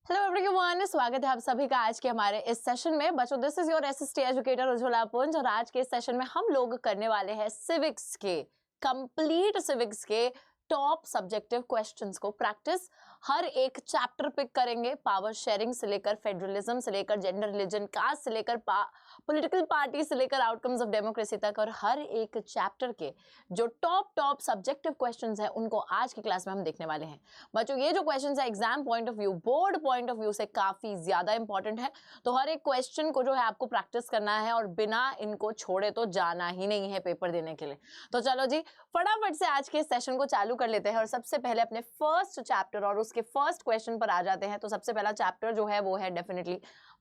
Hello everyone, स्वागत है आप सभी का आज के हमारे इस सेशन में। बच्चों, this is your SST educator Ujjwala पुंज और आज के इस सेशन में हम लोग करने वाले हैं सिविक्स के कंप्लीट सिविक्स के टॉप सब्जेक्टिव क्वेश्चंस को प्रैक्टिस। हर एक चैप्टर पिक करेंगे, पावर शेयरिंग से लेकर फेडरलिज्म से लेकर जेंडर रिलीजन कास्ट से लेकर पॉलिटिकल पार्टी से लेकर आउटकम्स ऑफ डेमोक्रेसी तक, और हर एक चैप्टर के जो टॉप सब्जेक्टिव क्वेश्चंस हैं उनको आज की क्लास में हम देखने वाले हैं। बच्चों, ये जो क्वेश्चंस है exam point of view, board point of view से काफी ज्यादा इंपॉर्टेंट है, तो हर एक क्वेश्चन को जो है आपको प्रैक्टिस करना है और बिना इनको छोड़े तो जाना ही नहीं है पेपर देने के लिए। तो चलो जी, फटाफट से आज के सेशन को चालू कर लेते हैं और सबसे पहले अपने फर्स्ट चैप्टर और उसके फर्स्ट क्वेश्चन पर आ जाते हैं। तो सबसे पहला चैप्टर जो है वो है डेफिनेटली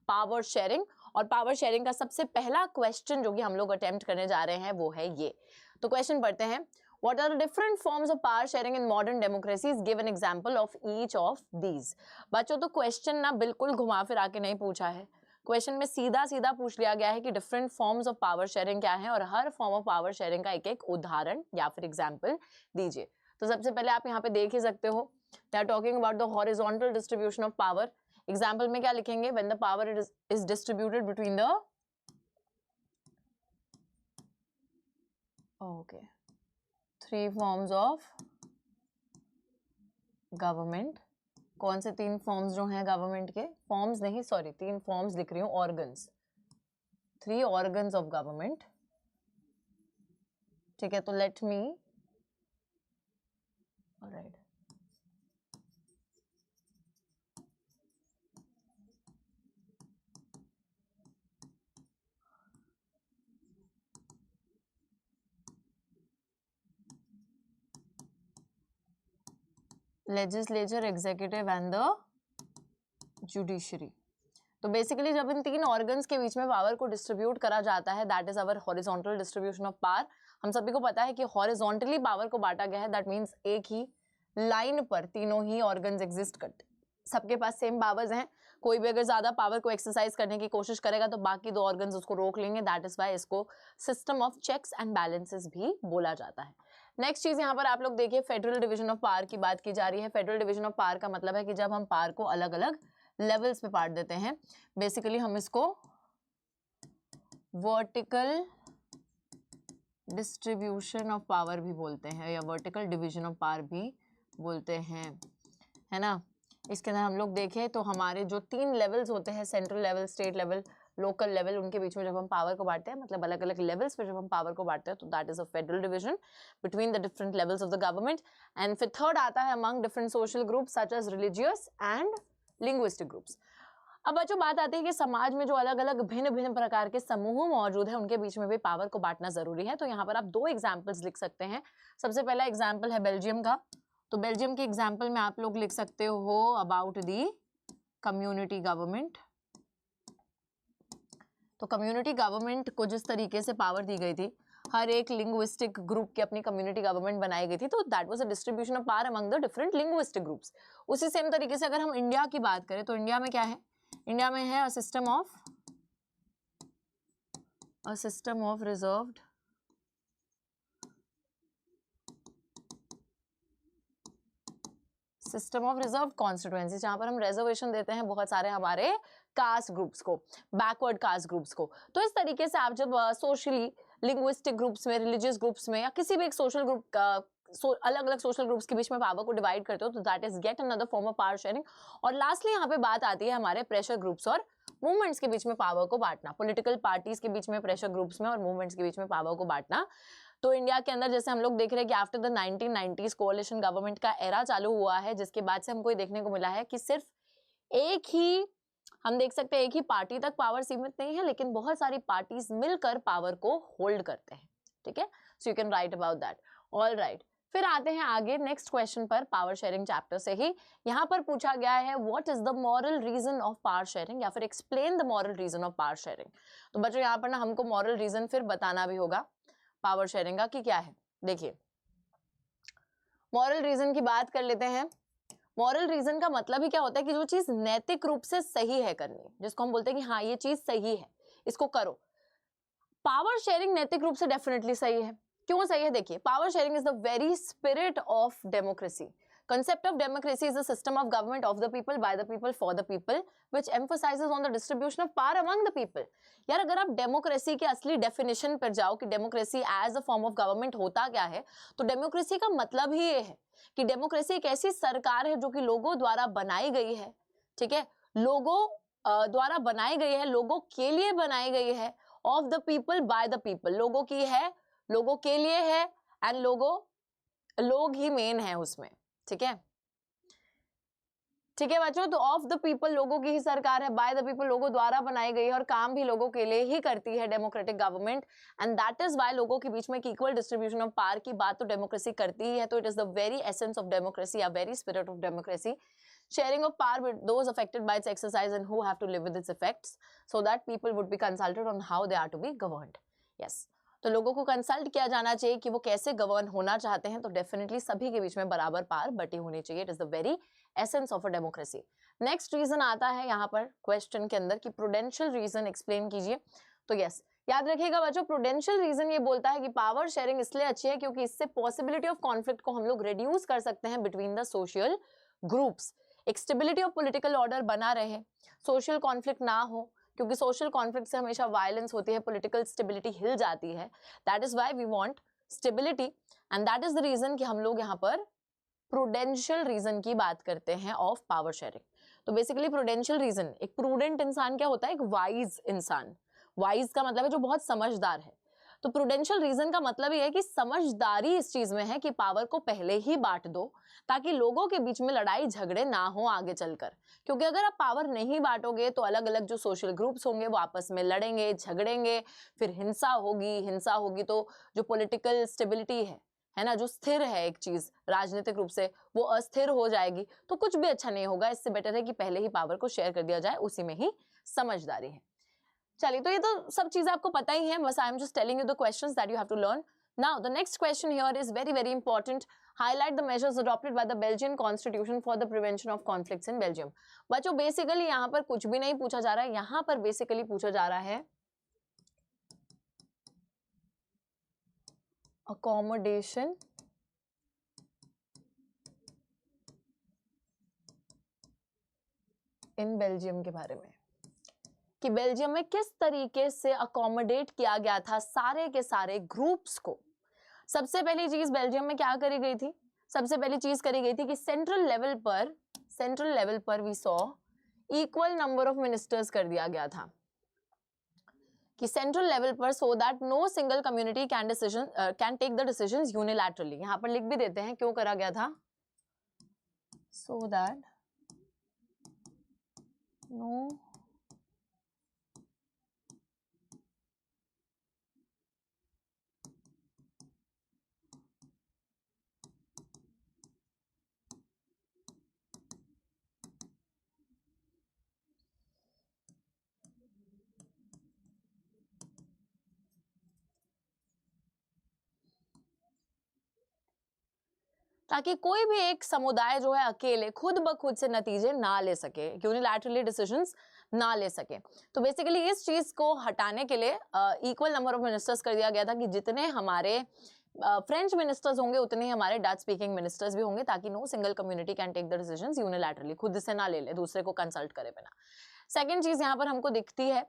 पावर शेयरिंग, और पावर शेयरिंग का सबसे पहला क्वेश्चन जो कि हम लोग अटेम्प्ट करने जा रहे हैं वो है ये। तो क्वेश्चन पढ़ते हैं, What are the different forms of power sharing in modern democracies? Give an example of each of these. बच्चों, तो क्वेश्चन ना बिल्कुल घुमा फिरा के नहीं पूछा है, क्वेश्चन में सीधा सीधा पूछ लिया गया है कि different forms of power sharing क्या है और हर फॉर्म ऑफ पावर शेयरिंग का एक एक उदाहरण या फिर एग्जाम्पल दीजिए। तो सबसे पहले आप यहाँ पे देख ही सकते हो, they are talking about the horizontal distribution of power. Example में क्या लिखेंगे? When the power is distributed between the three forms of government. कौन से तीन फॉर्म्स जो हैं गवर्नमेंट के? फॉर्म्स नहीं, सॉरी, तीन फॉर्म्स लिख रही हूँ, organs, three organs of government. ठीक है, तो let me, alright, legislature, executive and the judiciary. तो बेसिकली जब इन तीन ऑर्गन्स के बीच में पावर को डिस्ट्रीब्यूट करा जाता है, that is our horizontal distribution of power. हम सभी को पता है कि हॉरिजॉन्टली पावर को बांटा गया है, दैट मीन्स एक ही लाइन पर तीनों ही ऑर्गन्स एग्जिस्ट करते, सबके पास सेम पावर्स हैं। कोई भी अगर ज्यादा पावर को एक्सरसाइज करने की कोशिश करेगा तो बाकी दो ऑर्गन्स उसको रोक लेंगे, दैट इज वाई इसको system of checks and balances भी बोला जाता है। नेक्स्ट चीज यहाँ पर आप लोग देखिए, फेडरल डिवीजन ऑफ पावर की बात की जा रही है। फेडरल डिवीजन ऑफ पावर का मतलब है कि जब हम पावर को अलग अलग लेवल्स पे बांट देते हैं, बेसिकली हम इसको वर्टिकल डिस्ट्रीब्यूशन ऑफ पावर भी बोलते हैं या वर्टिकल डिवीजन ऑफ पावर भी बोलते हैं, है ना। इसके अंदर हम लोग देखें तो हमारे जो तीन लेवल्स होते हैं, central level, state level, local level, उनके बीच में जब हम पावर को बांटते हैं, मतलब अलग अलग लेवल्स पे जब हम पावर को बांटते हैं, तो that is a federal division between the different levels of the government. And फिर थर्ड आता है among different social groups such as religious and linguistic groups. अब बच्चों बात आती है कि समाज में जो अलग अलग भिन्न भिन्न प्रकार के समूह मौजूद हैं उनके बीच में भी पावर को बांटना जरूरी है। तो यहाँ पर आप दो एग्जाम्पल्स लिख सकते हैं। सबसे पहला एग्जाम्पल है बेल्जियम का। तो बेल्जियम के एग्जाम्पल में आप लोग लिख सकते हो अबाउट दी कम्युनिटी गवर्नमेंट। तो कम्युनिटी गवर्नमेंट को जिस तरीके से पावर दी गई थी, हर एक लिंग्विस्टिक ग्रुप की अपनी कम्युनिटी गवर्नमेंट बनाई गई थी, तो that was a distribution of power among the different linguistic groups. उसी सेम तरीके से अगर हम इंडिया की बात करें तो इंडिया में क्या है? इंडिया में है a system of reserved constituency, जहां पर हम रिजर्वेशन देते हैं बहुत सारे हमारे कास्ट ग्रुप्स को, बैकवर्ड कास्ट ग्रुप्स को। तो इस तरीके से आप जब सोशली लिंग्विस्टिक ग्रुप्स में, रिलीजियस ग्रुप्स में या किसी भी एक सोशल ग्रुप का अलग अलग सोशल ग्रुप्स के बीच में पावर को डिवाइड करते हो, तो that is get another form of power sharing. और लास्टली यहाँ पे बात आती है हमारे प्रेशर ग्रुप्स और मूवमेंट्स के बीच में पावर को बांटना, पॉलिटिकल पार्टीज के बीच में प्रेशर ग्रुप्स में और मूवमेंट्स के बीच में पावर को बांटना। तो इंडिया के अंदर जैसे हम लोग देख रहे हैं कि आफ्टर द 1990s कोalition गवर्नमेंट का एरा चालू हुआ है, जिसके बाद से हमको ये देखने को मिला है कि सिर्फ एक ही, हम देख सकते हैं एक ही पार्टी तक पावर सीमित नहीं है, लेकिन बहुत सारी पार्टीज मिलकर पावर को होल्ड करते हैं। ठीक है, so you can write about that. All right, फिर आते हैं आगे नेक्स्ट क्वेश्चन पर, पावर शेयरिंग चैप्टर से ही। यहाँ पर पूछा गया है what is the moral reason of power sharing, या फिर explain the moral reason of power sharing. तो बच्चों यहाँ पर ना हमको मॉरल रीजन फिर बताना भी होगा पावर शेयरिंग का कि क्या है। देखिए, मॉरल रीजन की बात कर लेते हैं। मॉरल रीजन का मतलब ही क्या होता है कि जो चीज नैतिक रूप से सही है करनी, जिसको हम बोलते हैं कि हाँ ये चीज सही है, इसको करो। पावर शेयरिंग नैतिक रूप से डेफिनेटली सही है। क्यों सही है? देखिए, power sharing is the very spirit of democracy. Concept of democracy is a system of government of the people, by the people, for the people, which emphasizes on the distribution of power among the people. यार अगर आप democracy के असली definition पर जाओ कि democracy as a form of government होता क्या है, तो डेमोक्रेसी का मतलब ही ये है कि डेमोक्रेसी एक ऐसी सरकार है जो कि लोगों द्वारा बनाई गई है, ठीक है, लोगों द्वारा बनाई गई है, लोगों के लिए बनाई गई है, of the people by the people, लोगों की है, लोगों के लिए है, एंड लोग ही मेन है उसमें, ठीक है, ठीक है बच्चों। तो ऑफ द पीपल, लोगों की ही सरकार है, बाय द पीपल, लोगों द्वारा बनाई गई है और काम भी लोगों के लिए ही करती है democratic government, and that is why लोगों के बीच में इक्वल डिस्ट्रीब्यूशन ऑफ पावर की बात तो डेमोक्रेसी करती ही है। तो it is the very essence of democracy, a very spirit of democracy, sharing of power with those affected by its exercise and who have to live with its effects, so that people would be consulted on how they are to be governed. Yes, तो लोगों को consult किया जाना चाहिए कि वो कैसे govern होना चाहते हैं, तो डेफिनेटली सभी के बीच में बराबर पावर बटी होनी चाहिए। It is the very essence of a democracy. Next reason आता है यहाँ पर क्वेश्चन के अंदर कि प्रूडेंशियल रीजन एक्सप्लेन कीजिए। तो यस, याद रखिएगा बच्चों, प्रूडेंशियल रीजन ये बोलता है कि पावर शेयरिंग इसलिए अच्छी है क्योंकि इससे पॉसिबिलिटी ऑफ कॉन्फ्लिक्ट को हम लोग रिड्यूस कर सकते हैं बिटवीन द सोशल ग्रुप्स, एक स्टेबिलिटी ऑफ पॉलिटिकल ऑर्डर बना रहे, सोशल कॉन्फ्लिक्ट ना हो, क्योंकि सोशल कॉन्फ्लिक्ट से हमेशा वायलेंस होती है, पॉलिटिकल स्टेबिलिटी हिल जाती है। That is why we want stability, and that is the reason कि हम लोग यहाँ पर प्रूडेंशियल रीजन की बात करते हैं ऑफ पावर शेयरिंग। तो बेसिकली प्रूडेंशियल रीजन, एक प्रूडेंट इंसान क्या होता है, एक वाइज इंसान, वाइज का मतलब है जो बहुत समझदार है। तो प्रूडेंशियल रीजन का मतलब ये है कि समझदारी इस चीज में है कि पावर को पहले ही बांट दो ताकि लोगों के बीच में लड़ाई झगड़े ना हो आगे चलकर, क्योंकि अगर आप पावर नहीं बांटोगे तो अलग अलग जो सोशल ग्रुप्स होंगे वो आपस में लड़ेंगे झगड़ेंगे, फिर हिंसा होगी तो जो पॉलिटिकल स्टेबिलिटी है ना, जो स्थिर है एक चीज राजनीतिक रूप से, वो अस्थिर हो जाएगी, तो कुछ भी अच्छा नहीं होगा। इससे बेटर है कि पहले ही पावर को शेयर कर दिया जाए, उसी में ही समझदारी है। चलिए, तो ये तो सब चीजें आपको पता ही है, बस I am just telling you the questions that you have to learn. Now the next question here is very very important. Highlight the measures adopted by the Belgian constitution for the prevention of conflicts in Belgium. बच्चों basically यहाँ पर कुछ भी नहीं पूछा जा रहा है, यहाँ पर बेसिकली पूछा जा रहा है अकोमोडेशन इन बेल्जियम के बारे में, कि बेल्जियम में किस तरीके से अकोमोडेट किया गया था सारे के सारे ग्रुप्स को। सबसे पहली चीज बेल्जियम में क्या करी गई थी, सबसे पहली चीज करी गई थी कि सेंट्रल लेवल पर we saw equal number of ministers कर दिया गया था, कि सेंट्रल लेवल पर, so that no single community can take the decisions unilaterally. यहाँ पर लिख भी देते हैं क्यों करा गया था, सो दैट नो ताकि कोई भी एक समुदाय जो है अकेले खुद ब खुद से नतीजे ना ले सके, यूनिलैटरली डिसीजंस ना ले सके। तो बेसिकली इस चीज को हटाने के लिए इक्वल नंबर ऑफ मिनिस्टर्स कर दिया गया था, कि जितने हमारे फ्रेंच मिनिस्टर्स होंगे उतने ही हमारे डच स्पीकिंग मिनिस्टर्स भी होंगे, ताकि no single community can take the decisions unilaterally, खुद से ना ले ले, दूसरे को कंसल्ट करे बिना। सेकेंड चीज यहाँ पर हमको दिखती है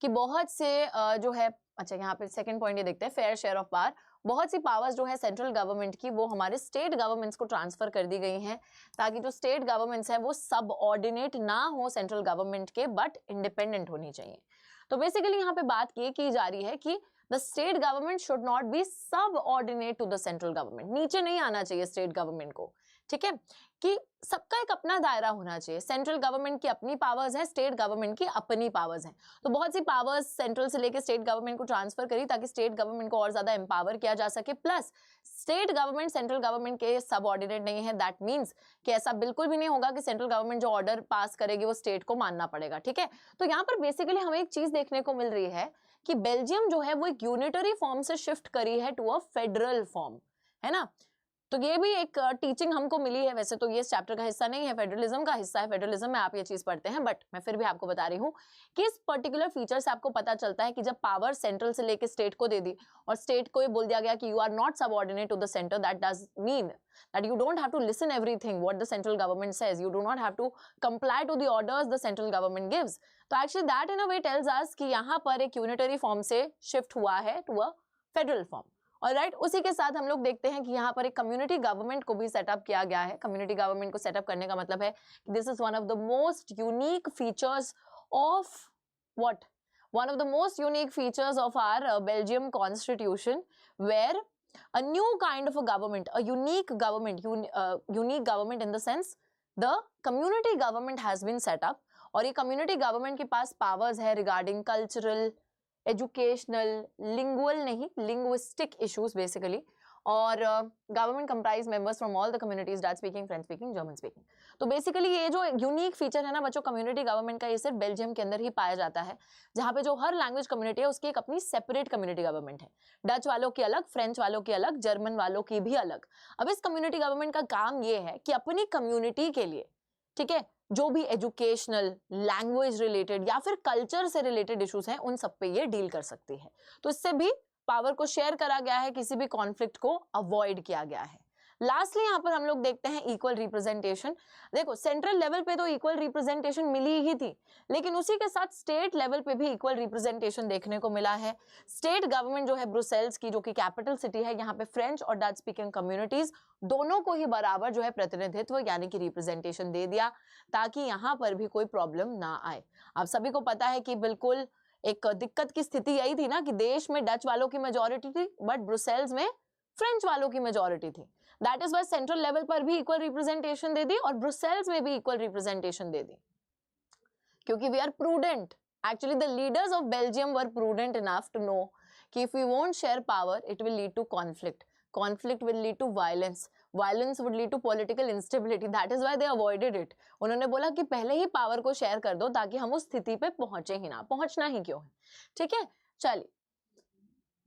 कि बहुत से जो है, अच्छा यहाँ पे सेकंड पॉइंट ये देखते हैं, फेयर शेयर ऑफ पावर। बहुत सी पावर्स जो है सेंट्रल गवर्नमेंट की वो हमारे स्टेट गवर्नमेंट्स को ट्रांसफर कर दी गई हैं, ताकि जो स्टेट गवर्नमेंट्स हैं वो सब ऑर्डिनेट ना हो सेंट्रल गवर्नमेंट के, बट इंडिपेंडेंट होनी चाहिए। तो बेसिकली यहाँ पे बात ये की जा रही है कि the state government should not be subordinate to the central government, नीचे नहीं आना चाहिए स्टेट गवर्नमेंट को, ठीक है, कि सबका एक अपना दायरा होना चाहिए। सेंट्रल गवर्नमेंट की अपनी पावर्स हैं, स्टेट गवर्नमेंट की अपनी पावर्स हैं, तो बहुत सी पावर्स सेंट्रल से लेकर स्टेट गवर्नमेंट को ट्रांसफर करी ताकि स्टेट गवर्नमेंट को और ज्यादा एम्पावर किया जा सके। Plus state government central government के सबऑर्डिनेट नहीं है, दैट मीन्स कि ऐसा बिल्कुल भी नहीं होगा कि सेंट्रल गवर्नमेंट जो ऑर्डर पास करेगी वो स्टेट को मानना पड़ेगा, ठीक है। तो यहाँ पर बेसिकली हमें एक चीज देखने को मिल रही है कि बेल्जियम जो है वो एक यूनिटरी फॉर्म से शिफ्ट करी है टू अ फेडरल फॉर्म, है ना। तो ये भी एक टीचिंग हमको मिली है। वैसे तो ये इस चैप्टर का हिस्सा नहीं है, फेडरलिज्म का हिस्सा है, फेडरलिज्म में आप ये चीज पढ़ते हैं, बट मैं फिर भी आपको बता रही हूँ कि इस पर्टिकुलर फीचर से आपको पता चलता है कि जब पावर सेंट्रल से लेके स्टेट को दे दी और स्टेट को ये बोल दिया गया कि you are not subordinate to the center, that does mean that you don't have to listen everything what the central government says, you do not have to comply to the orders the central government gives. तो actually that in a way tells us कि यहाँ पर एक unitary form से shift हुआ है to a federal form. Alright, उसी के साथ हम लोग देखते हैं कि यहाँ पर एक कम्युनिटी गवर्नमेंट को भी सेटअप किया गया है। कम्युनिटी गवर्नमेंट को सेटअप करने का मतलब है this is one of the most unique features of what, one of the most unique features of our Belgium constitution, where a new kind of a government, a unique government, unique government in the sense the community government has been set up, और ये community government के पास powers है regarding cultural, educational, lingual नहीं, linguistic issues basically, और government comprise members from all the communities, Dutch speaking, French speaking, German speaking. तो basically ये जो unique feature है ना बच्चों कम्युनिटी गवर्नमेंट का, ये सिर्फ बेल्जियम के अंदर ही पाया जाता है, जहाँ पे जो हर लैंग्वेज कम्युनिटी है उसकी एक अपनी सेपरेट कम्युनिटी गवर्नमेंट है। डच वालों की अलग, फ्रेंच वालों की अलग, जर्मन वालों की भी अलग। अब इस कम्युनिटी गवर्नमेंट का काम ये है कि अपनी कम्युनिटी के लिए, ठीक है, जो भी एजुकेशनल, लैंग्वेज रिलेटेड या फिर कल्चर से रिलेटेड इश्यूज हैं उन सब पे ये डील कर सकती है। तो इससे भी पावर को शेयर करा गया है, किसी भी कॉन्फ्लिक्ट को अवॉइड किया गया है। लास्टली यहाँ पर हम लोग देखते हैं इक्वल रिप्रेजेंटेशन। देखो सेंट्रल लेवल पे तो इक्वल रिप्रेजेंटेशन मिली ही थी, लेकिन उसी के साथ स्टेट लेवल पे भी इक्वल रिप्रेजेंटेशन देखने को मिला है। स्टेट गवर्नमेंट जो है ब्रुसेल्स की, जो कि कैपिटल सिटी है, यहाँ पे फ्रेंच और डच स्पीकिंग कम्युनिटीज दोनों को ही बराबर जो है प्रतिनिधित्व यानी कि रिप्रेजेंटेशन दे दिया, ताकि यहाँ पर भी कोई प्रॉब्लम ना आए। आप सभी को पता है कि बिल्कुल एक दिक्कत की स्थिति यही थी ना कि देश में डच वालों की मेजॉरिटी थी बट ब्रुसेल्स में फ्रेंच वालों की मेजॉरिटी थी। That is why central level पर भी इक्वल रिप्रेजेंटेशन दे दी और ब्रुसेल्स में भी इक्वल रिप्रेजेंटेशन दे दी, क्योंकि we are prudent. Actually the leaders of Belgium were prudent enough to know कि if we won't share power it will lead to conflict, conflict will lead to violence, violence would lead to political instability, that is why they avoided it। उन्होंने बोला कि पहले ही power को share कर दो ताकि हम उस स्थिति पे पहुंचे ही ना, पहुंचना ही क्यों है। ठीक है, चलिए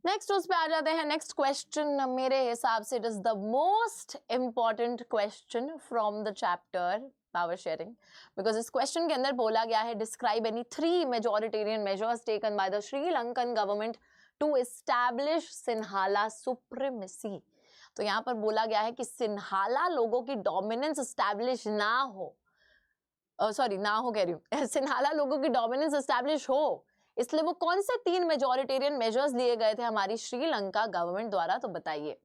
नेक्स्ट उस पे आ जाते हैं। नेक्स्ट क्वेश्चन मेरे हिसाब से it is the most important question from the chapter power sharing, because इस क्वेश्चन के अंदर बोला गया है describe any 3 majoritarian measures taken by the Sri Lankan government to establish Sinhala supremacy. तो यहाँ पर बोला गया है कि सिन्हाला लोगों की डोमिनेंस एस्टैब्लिश ना हो, सॉरी ना हो कह रही हूँ, सिन्हाला लोगों की डोमिनेंस एस्टैब्लिश हो, इसलिए वो कौन से 3 मेजॉरिटेरियन मेजर्स लिए गए थे हमारी श्रीलंका गवर्नमेंट द्वारा, तो बताइए।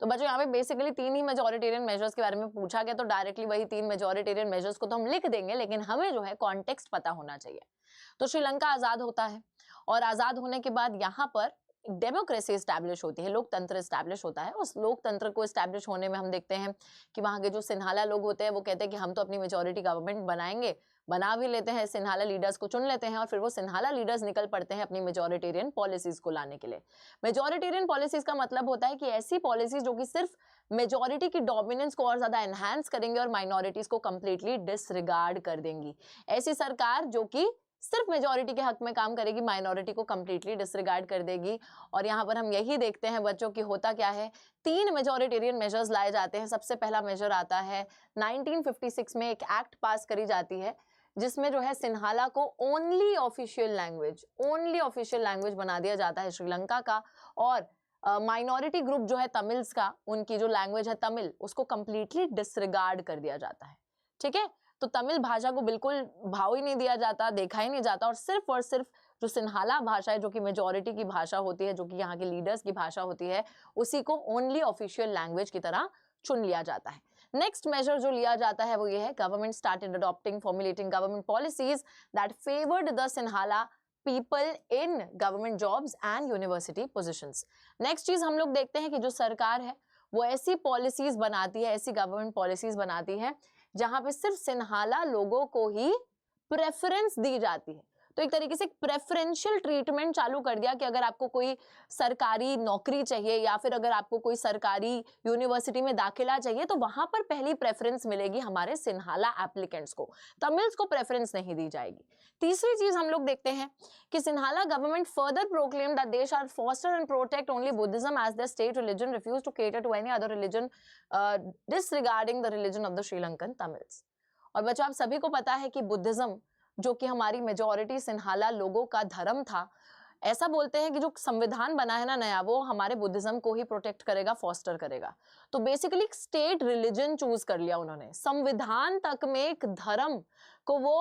तो बच्चों यहाँ पे बेसिकली 3 ही मेजॉरिटेरियन मेजर्स के बारे में पूछा गया, तो डायरेक्टली वही 3 मेजॉरिटेरियन मेजर्स को तो हम लिख देंगे, लेकिन हमें जो है कॉन्टेक्स्ट पता होना चाहिए। तो श्रीलंका आजाद होता है और आजाद होने के बाद यहाँ पर डेमोक्रेसी एस्टैब्लिश होती है, लोकतंत्र एस्टैब्लिश होता है। उस लोकतंत्र को एस्टैब्लिश होने में हम देखते हैं कि वहाँ के जो सिन्हाला लोग होते हैं वो कहते हैं कि हम तो अपनी मेजॉरिटी गवर्नमेंट बनाएंगे, बना भी लेते हैं, सिन्हाला लीडर्स को चुन लेते हैं और फिर वो सिन्हाला लीडर्स निकल पड़ते हैं अपनी मेजॉरिटेरियन पॉलिसीज को लाने के लिए। मेजॉरिटेरियन पॉलिसीज का मतलब होता है कि ऐसी पॉलिसीज जो कि सिर्फ मेजॉरिटी की डोमिनेंस को और ज्यादा एनहांस करेंगे और माइनॉरिटीज को कंप्लीटली डिसरिगार्ड कर देंगी। ऐसी सरकार जो कि सिर्फ मेजॉरिटी के हक में काम करेगी, माइनॉरिटी को कंप्लीटली डिसरिगार्ड कर देगी। और यहाँ पर हम यही देखते हैं बच्चों की होता क्या है, 3 मेजॉरिटेरियन मेजर्स लाए जाते हैं। सबसे पहला मेजर आता है 1956 में एक एक्ट पास करी जाती है जिसमें जो है सिन्हाला को ओनली ऑफिशियल लैंग्वेज बना दिया जाता है श्रीलंका का, और माइनॉरिटी ग्रुप जो है तमिल्स का, उनकी जो लैंग्वेज है तमिल, उसको कंप्लीटली डिसरिगार्ड कर दिया जाता है। ठीक है, तो तमिल भाषा को बिल्कुल भाव ही नहीं दिया जाता, देखा ही नहीं जाता, और सिर्फ जो सिन्हाला भाषा है जो कि मेजॉरिटी की भाषा होती है, जो कि यहाँ के लीडर्स की भाषा होती है, उसी को ओनली ऑफिशियल लैंग्वेज की तरह चुन लिया जाता है। नेक्स्ट मेजर जो लिया जाता है वो ये है, government started adopting formulating government policies that favoured the Sinhala people in government jobs and university positions. Next चीज हम लोग देखते हैं कि जो सरकार है वो ऐसी पॉलिसीज बनाती है, ऐसी गवर्नमेंट पॉलिसीज बनाती है जहां पे सिर्फ सिन्हाला लोगों को ही प्रेफरेंस दी जाती है। तो एक तरीके से प्रेफरेंशियल ट्रीटमेंट चालू कर दिया कि अगर आपको कोई सरकारी नौकरी चाहिए या फिर अगर आपको कोई सरकारी यूनिवर्सिटी में दाखिला चाहिए तो वहां पर पहली प्रेफरेंस मिलेगी हमारे सिन्हाला एप्लीकेंट्स को, तमिल्स को प्रेफरेंस नहीं दी जाएगी। तीसरी चीज हम लोग देखते हैं कि Sinhala government further proclaim that they shall foster and protect only Buddhism as the state religion, refuse to cater to any other religion disregarding the religion of the Sri Lankan Tamils. और बच्चों आप सभी को पता है कि बुद्धिज्म जो कि हमारी मेजॉरिटी सिन्हाला लोगों का धर्म था, ऐसा बोलते हैं कि जो संविधान बना है ना नया, वो हमारे बुद्धिज्म को ही प्रोटेक्ट करेगा, फॉस्टर करेगा। तो बेसिकली स्टेट रिलीजन चूज कर लिया उन्होंने, संविधान तक में एक धर्म को वो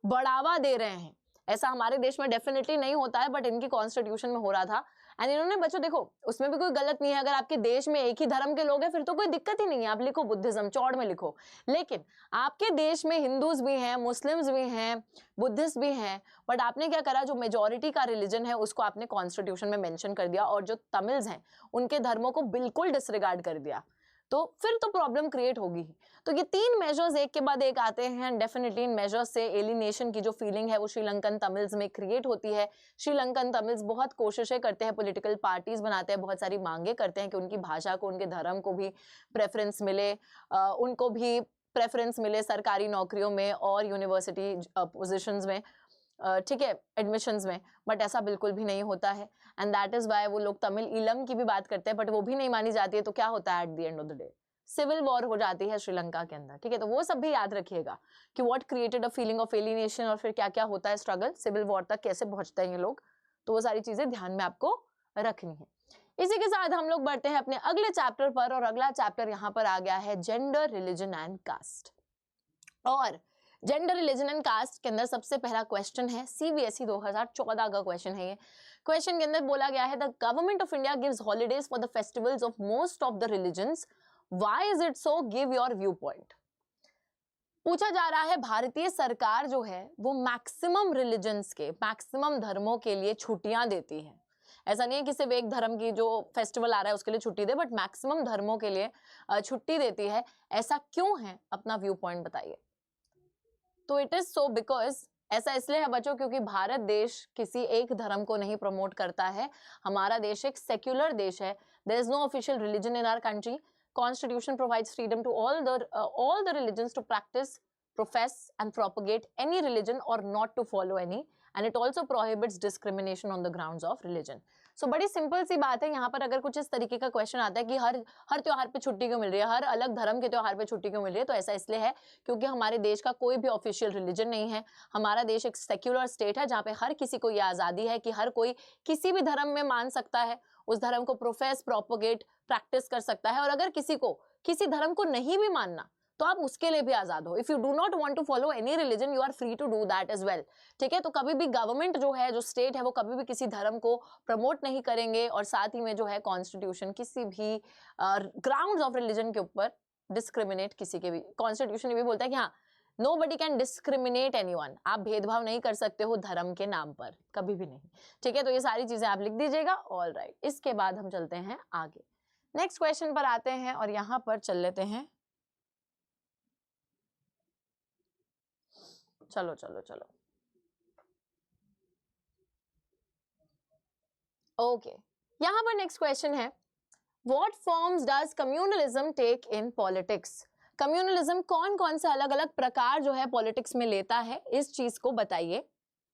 बढ़ावा दे रहे हैं। ऐसा हमारे देश में डेफिनेटली नहीं होता है, बट इनकी कॉन्स्टिट्यूशन में हो रहा था। एंड इन्होंने बच्चों देखो उसमें भी कोई गलत नहीं है, अगर आपके देश में एक ही धर्म के लोग हैं फिर तो कोई दिक्कत ही नहीं है, आप लिखो बुद्धिज्म चौड़ में लिखो। लेकिन आपके देश में हिंदूज भी हैं, मुस्लिम्स भी हैं, बुद्धिस्ट भी हैं, बट आपने क्या करा, जो मेजॉरिटी का रिलीजन है उसको आपने कॉन्स्टिट्यूशन में मेंशन कर दिया और जो तमिल्स हैं उनके धर्मों को बिल्कुल डिसरिगार्ड कर दिया, तो फिर तो प्रॉब्लम क्रिएट होगी। तो ये तीन मेजर्स एक के बाद एक आते हैं। डेफिनेटली इन मेजर्स से एलिनेशन की जो फीलिंग है वो श्रीलंकन तमिल्स में क्रिएट होती है। श्रीलंकन तमिल्स बहुत कोशिशें करते हैं, पॉलिटिकल पार्टीज बनाते हैं, बहुत सारी मांगे करते हैं कि उनकी भाषा को, उनके धर्म को भी प्रेफरेंस मिले, उनको भी प्रेफरेंस मिले सरकारी नौकरियों में और यूनिवर्सिटी पोजिशंस में, ठीक है, एडमिशंस में। बट ऐसा बिल्कुल भी नहीं होता है एंड दैट इज वाई वो लोग तमिल इलम की भी बात करते हैं, बट वो भी नहीं मानी जाती है। तो क्या होता है at the end of the day, civil war हो जाती है श्रीलंका के अंदर, ठीक है। तो वो सब भी याद रखिएगा कि what created a feeling of alienation और फिर क्या क्या होता है स्ट्रगल, सिविल वॉर तक कैसे पहुंचते हैं ये लोग, तो वो सारी चीजें ध्यान में आपको रखनी है। इसी के साथ हम लोग बढ़ते हैं अपने अगले चैप्टर पर, और अगला चैप्टर यहाँ पर आ गया है जेंडर, रिलीजन एंड कास्ट। और जेंडर, रिलीजन एंड कास्ट के अंदर सबसे पहला क्वेश्चन है, सीबीएसई 2014 का क्वेश्चन है ये। क्वेश्चन के अंदर बोला गया है the government of India gives holidays for the festivals of most of the religions, why is it so, give your view point. पूछा जा रहा है भारतीय सरकार जो है वो मैक्सिमम रिलीजन्स के, मैक्सिमम धर्मों के लिए छुट्टियां देती है। ऐसा नहीं है कि सिर्फ एक धर्म की जो फेस्टिवल आ रहा है उसके लिए छुट्टी दे, बट मैक्सिमम धर्मों के लिए छुट्टी देती है। ऐसा क्यों है, अपना व्यू पॉइंट बताइए। तो इट इज सो बिकॉज, ऐसा इसलिए है बच्चों क्योंकि भारत देश किसी एक धर्म को नहीं प्रमोट करता है। हमारा देश एक सेक्युलर देश है। There is no official religion in our country. Constitution provides freedom to all the religions to practice, profess and propagate any religion or not to follow any, and it also prohibits discrimination on the grounds of religion. So बड़ी simple सी बात है। यहाँ पर अगर कुछ इस तरीके का क्वेश्चन आता है कि हर त्योहार पे छुट्टी क्यों मिल रही है, हर अलग धर्म के त्योहार पे छुट्टी क्यों मिल रही है, तो ऐसा इसलिए है क्योंकि हमारे देश का कोई भी ऑफिशियल रिलीजन नहीं है। हमारा देश एक सेक्युलर स्टेट है जहाँ पे हर किसी को ये आज़ादी है कि हर कोई किसी भी धर्म में मान सकता है, उस धर्म को प्रोफेस, प्रोपोगेट, प्रैक्टिस कर सकता है। और अगर किसी को किसी धर्म को नहीं भी मानना तो आप उसके लिए भी आजाद हो। If you do not want to follow any religion, you are free to do that as well, ठीक है। तो कभी भी गवर्नमेंट जो है, जो स्टेट है, वो कभी भी किसी धर्म को प्रमोट नहीं करेंगे, और साथ ही में जो है कॉन्स्टिट्यूशन किसी भी ग्राउंड्स ऑफ रिलीजन के ऊपर डिस्क्रिमिनेट किसी के भी, कॉन्स्टिट्यूशन ये भी बोलता है कि हाँ, नोबडी कैन डिस्क्रिमिनेट एनीवन, आप भेदभाव नहीं कर सकते हो धर्म के नाम पर, कभी भी नहीं, ठीक है। तो ये सारी चीजें आप लिख दीजिएगा। ऑल राइट, इसके बाद हम चलते हैं आगे, नेक्स्ट क्वेश्चन पर आते हैं और यहां पर चल लेते हैं। चलो चलो चलो, ओके। यहां पर नेक्स्ट क्वेश्चन है, what forms does communalism take in politics. Communalism कौन कौन से अलग अलग प्रकार जो है पॉलिटिक्स में लेता है, इस चीज को बताइए,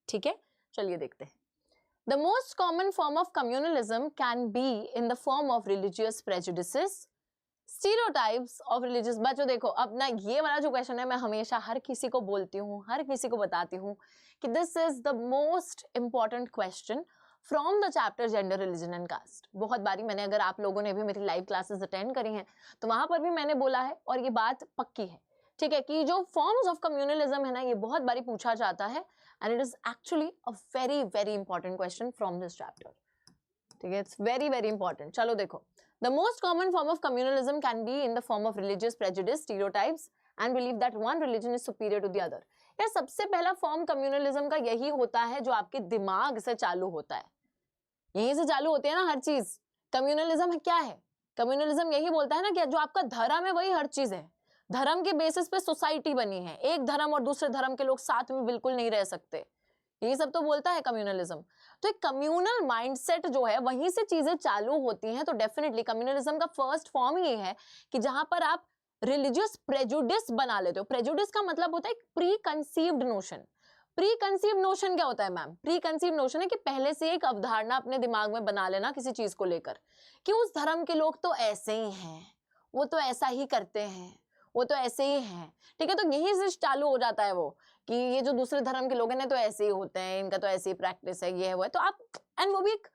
ठीक है। चलिए देखते हैं। The most common form of communalism can be in the form of religious prejudices, stereotypes of religious। बच्चों देखो, अब ना ये वाला जो क्वेश्चन है मैं हमेशा हर किसी को बोलती हूँ, हर किसी को बताती हूँ कि this is the most important question from the chapter gender, religion and caste. बहुत बारी मैंने, अगर आप लोगों ने भी मेरी लाइव क्लासेस अटेंड करी हैं तो वहां पर भी मैंने बोला है, और ये बात पक्की है, ठीक है, कि जो फॉर्म्स ऑफ कम्युनलिज्म है ना, ये बहुत बारी पूछा जाता है and it is actually a very very important question from this chapter, ठीक है। It's very very important। चलो देखो, the most common form of communalism can be in the form of religious prejudice, stereotypes and belief that one religion is superior to the other। यार सबसे पहला form communalism का यही होता है जो आपके दिमाग से चालू होता है, यहीं से चालू होती है ना हर चीज। कम्युनलिज्म क्या है? कम्युनलिज्म यही बोलता है ना कि जो आपका धर्म है वही हर चीज है। धर्म के बेसिस पे सोसाइटी बनी है, एक धर्म और दूसरे धर्म के लोग साथ में बिल्कुल नहीं रह सकते, ये सब तो बोलता है कम्युनलिज्म। तो एक कम्युनल माइंडसेट जो है वहीं से चीजें चालू होती हैं। तो डेफिनेटली कम्युनलिज्म का फर्स्ट फॉर्म ये है कि जहां पर आप रिलीजियस प्रेजुडिस बना लेते हो। प्रेजुडिस का मतलब होता है एक pre conceived notion. Pre conceived notion क्या होता है मैम? प्री कंसीव्ड नोशन है कि पहले से एक अवधारणा अपने दिमाग में बना लेना किसी चीज को लेकर, कि उस धर्म के लोग तो ऐसे ही हैं, वो तो ऐसा ही करते हैं, वो तो ऐसे ही हैं। ठीक है, तो यही से चालू हो जाता है वो कि ये जो दूसरे धर्म के लोग हैं ना तो ऐसे ही होते हैं, इनका तो ऐसी प्रैक्टिस है, ये है वो है। तो आप एंड वो भी एक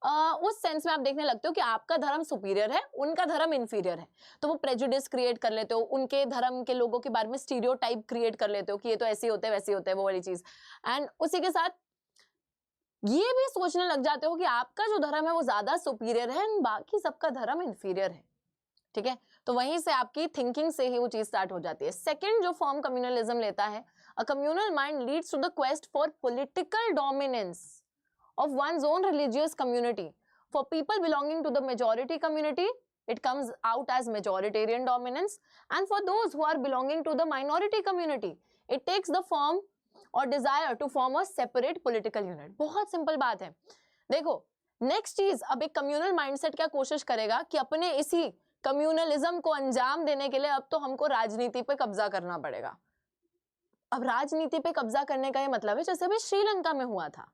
उस सेंस में आप देखने लगते हो कि आपका धर्म सुपीरियर है, उनका धर्म इंफीरियर है। तो वो प्रेजुडिस क्रिएट कर लेते हो, उनके धर्म के लोगों के बारे में स्टीरियोटाइप क्रिएट कर लेते हो कि ये तो ऐसे ही होते हैं, वैसे ही होते हैं, वो वाली चीज। एंड उसी के साथ ये भी सोचने लग जाते हो कि आपका जो धर्म है वो ज्यादा सुपीरियर है एंड बाकी सबका धर्म इंफीरियर है। ठीक है, तो वहीं से आपकी थिंकिंग से ही वो चीज स्टार्ट हो जाती है। सेकंड जो फॉर्म कम्युनलिज्म लेता है, a communal mind leads to the quest for political dominance of one's own religious community. For people belonging to the majority community, it comes out as majoritarian dominance, and for those who are belonging to the minority community, it takes the form or desire to form a separate political unit. बहुत simple बात है। देखो next चीज, अब एक communal mindset क्या कोशिश करेगा कि अपने इसी कम्युनलिज्म को अंजाम देने के लिए अब तो हमको राजनीति पे कब्जा करना पड़ेगा। अब राजनीति पे कब्जा करने का ये मतलब है जैसे अभी श्रीलंका में हुआ था,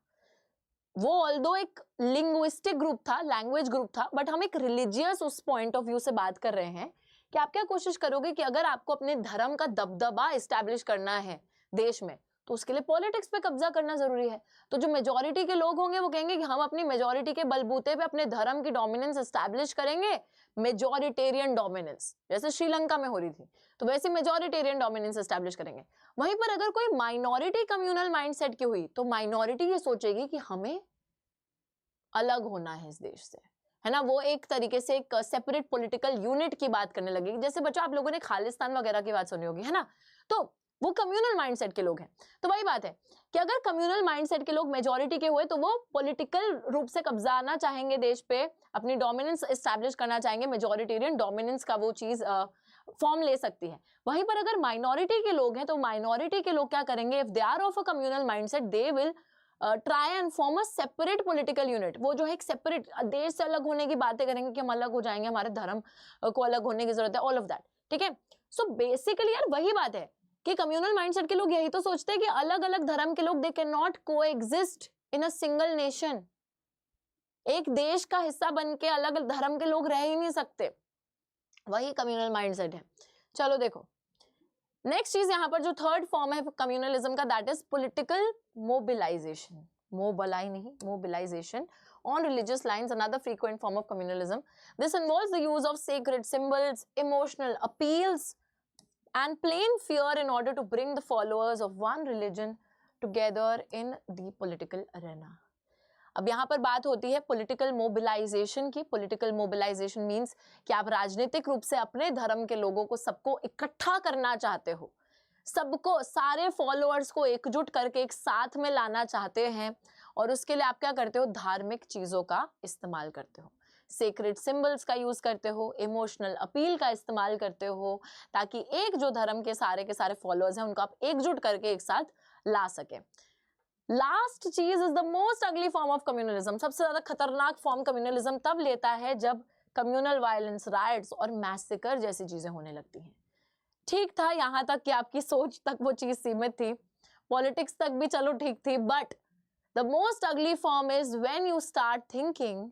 वो ऑल्दो एक लिंग्विस्टिक ग्रुप था, लैंग्वेज ग्रुप था, बट हम एक रिलीजियस उस पॉइंट ऑफ व्यू से बात कर रहे हैं कि आप क्या कोशिश करोगे कि अगर आपको अपने धर्म का दबदबा एस्टैब्लिश करना है देश में तो उसके लिए पॉलिटिक्स पे कब्जा करना जरूरी है। तो जो मेजॉरिटी के लोग होंगे वो कहेंगे कि हम अपनी मेजॉरिटी के बलबूते पे अपने धर्म की डोमिनेंस एस्टैब्लिश करेंगे, मेजॉरिटेरियन डोमिनेंस, जैसे श्रीलंका में हो रही थी तो वैसे मेजॉरिटेरियन डोमिनेंस एस्टैब्लिश करेंगे। वहीं पर अगर कोई माइनॉरिटी कम्युनल माइंडसेट की हुई तो माइनॉरिटी ये सोचेगी कि हमें अलग होना है इस देश से, है ना, वो एक तरीके से एक सेपरेट पॉलिटिकल यूनिट की बात करने लगेगी। जैसे बच्चों आप लोगों ने खालिस्तान वगैरह की बात सुनी होगी, है ना, तो वो कम्युनल माइंडसेट के लोग हैं। तो वही बात है कि अगर कम्युनल माइंडसेट के लोग मेजॉरिटी के हुए तो वो पॉलिटिकल रूप से कब्जाना चाहेंगे देश पे, अपनी डोमिनेंस एस्टैब्लिश करना चाहेंगे, मेजॉरिटेरियन डोमिनेंस का वो चीज फॉर्म ले सकती है। वहीं पर अगर माइनॉरिटी के लोग हैं तो माइनॉरिटी के लोग क्या करेंगे, if they are of a communal mindset they will try and form a separate political unit. वो जो है एक सेपरेट देश से अलग होने की बातें करेंगे कि हम अलग हो जाएंगे, हमारे धर्म को अलग होने की जरूरत है, ऑल ऑफ दैट। ठीक है, सो बेसिकली यार वही बात है कि कम्युनल माइंडसेट के लोग यही तो सोचते हैं कि अलग अलग धर्म के लोग दे कैन नॉट को exist in a single nation. एक देश का हिस्सा बन के अलग अलग धर्म के लोग रह ही नहीं सकते, वही कम्युनल माइंडसेट है। चलो देखो नेक्स्ट चीज यहाँ पर जो थर्ड फॉर्म है कम्युनलिज्म का, that is political mobilisation. Mobilisation on religious lines, another frequent form of communalism. This involves the use of sacred symbols, emotional appeals and plain fear in order to bring the followers of one religion together in the political arena. अब यहाँ पर बात होती है political mobilisation की। Political mobilisation means कि आप राजनीतिक रूप से अपने धर्म के लोगों को सबको इकट्ठा करना चाहते हो, सबको, सारे फॉलोअर्स को एकजुट करके एक साथ में लाना चाहते हैं, और उसके लिए आप क्या करते हो, धार्मिक चीजों का इस्तेमाल करते हो, सेक्रेड सिंबल्स का यूज करते हो, इमोशनल अपील का इस्तेमाल करते हो, ताकि एक जो धर्म के सारे फॉलोअर्स हैं उनको आप एकजुट करके एक साथ ला सके। लास्ट चीज is the most ugly form of communalism. सबसे ज्यादा खतरनाक फॉर्म कम्युनलिज्म तब लेता है जब कम्युनल वायलेंस, राइट्स और मैसेकर जैसी चीजें होने लगती हैं। ठीक था यहाँ तक कि आपकी सोच तक वो चीज सीमित थी, पॉलिटिक्स तक भी चलो ठीक थी, but the most ugly form is when you start thinking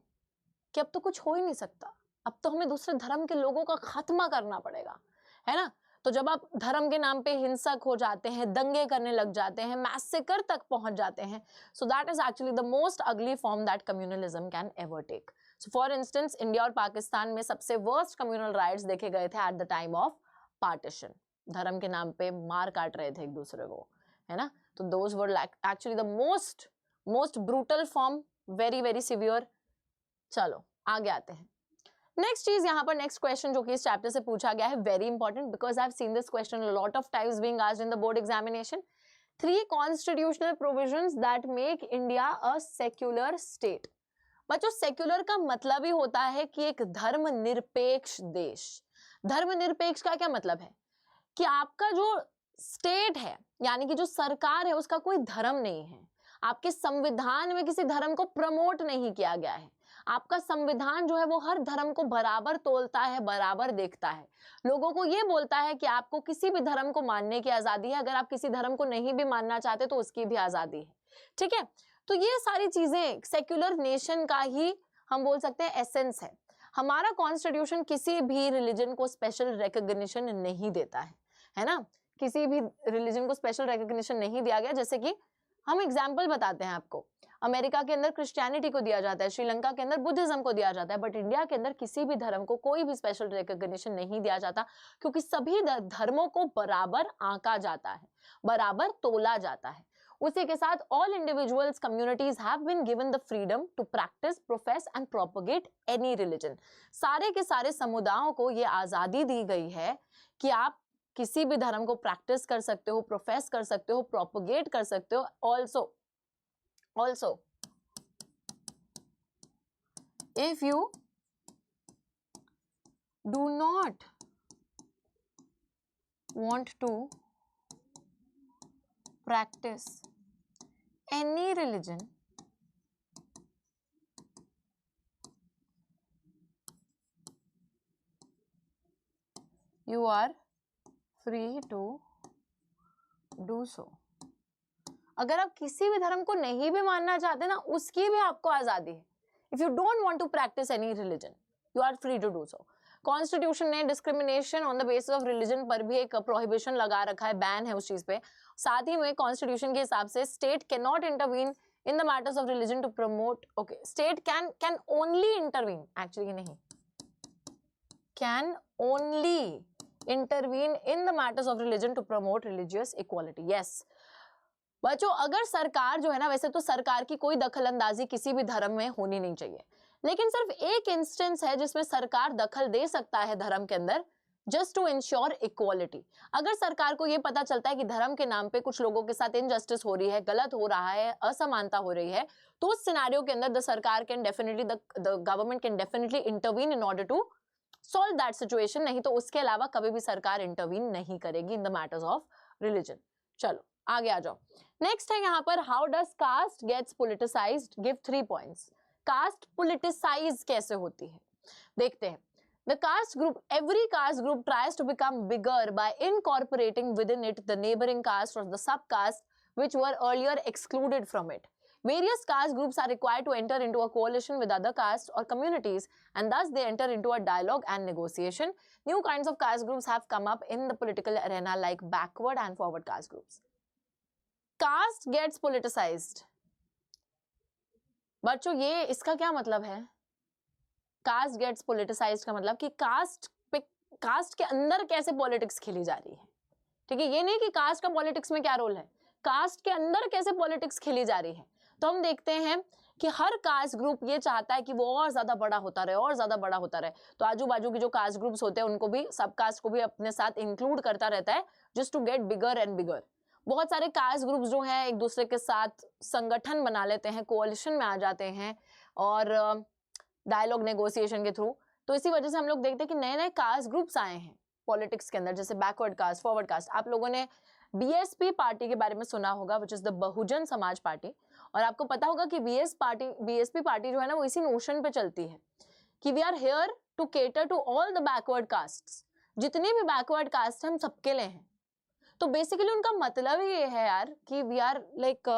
कि अब तो कुछ हो ही नहीं सकता, अब तो हमें दूसरे धर्म के लोगों का खात्मा करना पड़ेगा, है ना। तो जब आप धर्म के नाम पे हिंसक हो जाते हैं, दंगे करने लग जाते हैं, मैसेकर तक पहुंच जाते हैं, so that is actually the most ugly form that communalism can ever take. So for instance India और पाकिस्तान में सबसे वर्स्ट कम्युनल राइट्स देखे गए थे at the time of partition. धर्म के नाम पे मार काट रहे थे एक दूसरे को, है ना, तो those were actually the most brutal form, very very severe. चलो आगे आते हैं। नेक्स्ट चीज यहाँ पर, नेक्स्ट क्वेश्चन जो कि इस चैप्टर से पूछा गया है, very important because I have seen this question a lot of times being asked in the board examination. 3 constitutional provisions that make India a secular state. बच्चों सेक्युलर का मतलब ही होता है कि एक धर्मनिरपेक्ष देश। धर्मनिरपेक्ष का क्या मतलब है कि आपका जो स्टेट है, यानी कि जो सरकार है, उसका कोई धर्म नहीं है, आपके संविधान में किसी धर्म को प्रमोट नहीं किया गया है। आपका संविधान जो है वो हर धर्म को बराबर तोलता है, बराबर देखता है, लोगों को ये बोलता है कि आपको किसी भी धर्म को मानने की आजादी है, अगर आप किसी धर्म को नहीं भी मानना चाहते तो उसकी भी आजादी है। ठीक है, तो ये सारी चीजें सेक्युलर नेशन का ही हम बोल सकते हैं एसेंस है। हमारा कॉन्स्टिट्यूशन किसी भी रिलीजन को स्पेशल रिकॉग्निशन नहीं देता है ना, किसी भी रिलीजन को स्पेशल रिकॉग्निशन नहीं दिया गया। जैसे कि हम एग्जाम्पल बताते हैं आपको, अमेरिका के अंदर क्रिश्चियनिटी को दिया जाता है, श्रीलंका के अंदर बुद्धिज्म को दिया जाता है, बट इंडिया के अंदर किसी भी धर्म को कोई भी स्पेशल रिकॉग्निशन नहीं दिया जाता, क्योंकि सभी धर्मों को बराबर आंका जाता है, बराबर तोला जाता है। उसी के साथ all individuals communities have been given the freedom to practise, profess and propagate any religion. सारे के सारे समुदायों को ये आजादी दी गई है कि आप किसी भी धर्म को प्रैक्टिस कर सकते हो, प्रोफेस कर सकते हो, प्रोपगेट कर सकते हो। Also, if you do not want to practice any religion, you are free to do so. अगर आप किसी भी धर्म को नहीं भी मानना चाहते ना, उसकी भी आपको आजादी है। If you don't want to practice any religion, you are free to do so. Constitution ने discrimination on the basis of religion पर भी एक प्रोहिबिशन लगा रखा है, बैन है उस चीज पे। साथ ही में कॉन्स्टिट्यूशन के हिसाब से state can not intervene in the matters of religion to promote, okay, state can only intervene, actually नहीं, can only intervene in the matters of religion to promote religious equality. Yes बच्चों, अगर सरकार जो है ना, वैसे तो सरकार की कोई दखल अंदाजी किसी भी धर्म में होनी नहीं चाहिए, लेकिन सिर्फ एक इंस्टेंस है जिसमें सरकार दखल दे सकता है धर्म के अंदर, जस्ट टू इंश्योर इक्वालिटी। अगर सरकार को ये पता चलता है कि धर्म के नाम पे कुछ लोगों के साथ इनजस्टिस हो रही है, गलत हो रहा है, असमानता हो रही है, तो उस सिनेरियो के अंदर द सरकार can definitely, the government can definitely intervene in order to solve that situation. नहीं तो उसके अलावा कभी भी सरकार इंटरवीन नहीं करेगी in the matters of religion. चलो आगे आ जाओ। नेक्स्ट है यहाँ पर, how does caste gets politicized, give 3 points. Caste politicize कैसे होती है, देखते हैं। The caste group, every caste group tries to become bigger by incorporating within it the neighboring caste or the subcaste which were earlier excluded from it. Various caste groups are required to enter into a coalition with other castes or communities, and thus they enter into a dialogue and negotiation. New kinds of caste groups have come up in the political arena like backward and forward caste groups. Caste gets politicized. बच्चों ये इसका क्या मतलब है? Cast gets politicised का मतलब कि cast के अंदर कैसे पॉलिटिक्स खेली जा रही है। ठीक है, ये नहीं कि कास्ट का पॉलिटिक्स में क्या रोल है, कास्ट के अंदर कैसे पॉलिटिक्स खेली जा रही है। तो हम देखते हैं कि हर कास्ट ग्रुप ये चाहता है कि वो और ज्यादा बड़ा होता रहे, और ज्यादा बड़ा होता रहे। तो आजू बाजू की जो कास्ट ग्रुप्स होते हैं उनको भी, सब कास्ट को भी अपने साथ इंक्लूड करता रहता है, just to get bigger and bigger. बहुत सारे कास्ट ग्रुप्स जो हैं एक दूसरे के साथ संगठन बना लेते हैं, कोalition में आ जाते हैं और डायलॉग नेगोशिएशन के थ्रू। तो इसी वजह से हम लोग देखते हैं कि नए नए कास्ट ग्रुप्स आए हैं पॉलिटिक्स के अंदर, जैसे बैकवर्ड कास्ट, फॉरवर्ड कास्ट। आप लोगों ने बीएसपी पार्टी के बारे में सुना होगा, which is the Bahujan Samaj party. और आपको पता होगा कि बीएसपी पार्टी जो है ना, वो इसी नोशन पे चलती है कि we are here to cater to all the backward caste. जितने भी बैकवर्ड कास्ट हम सबके लिए हैं। तो बेसिकली उनका मतलब ये है यार कि वी आर लाइक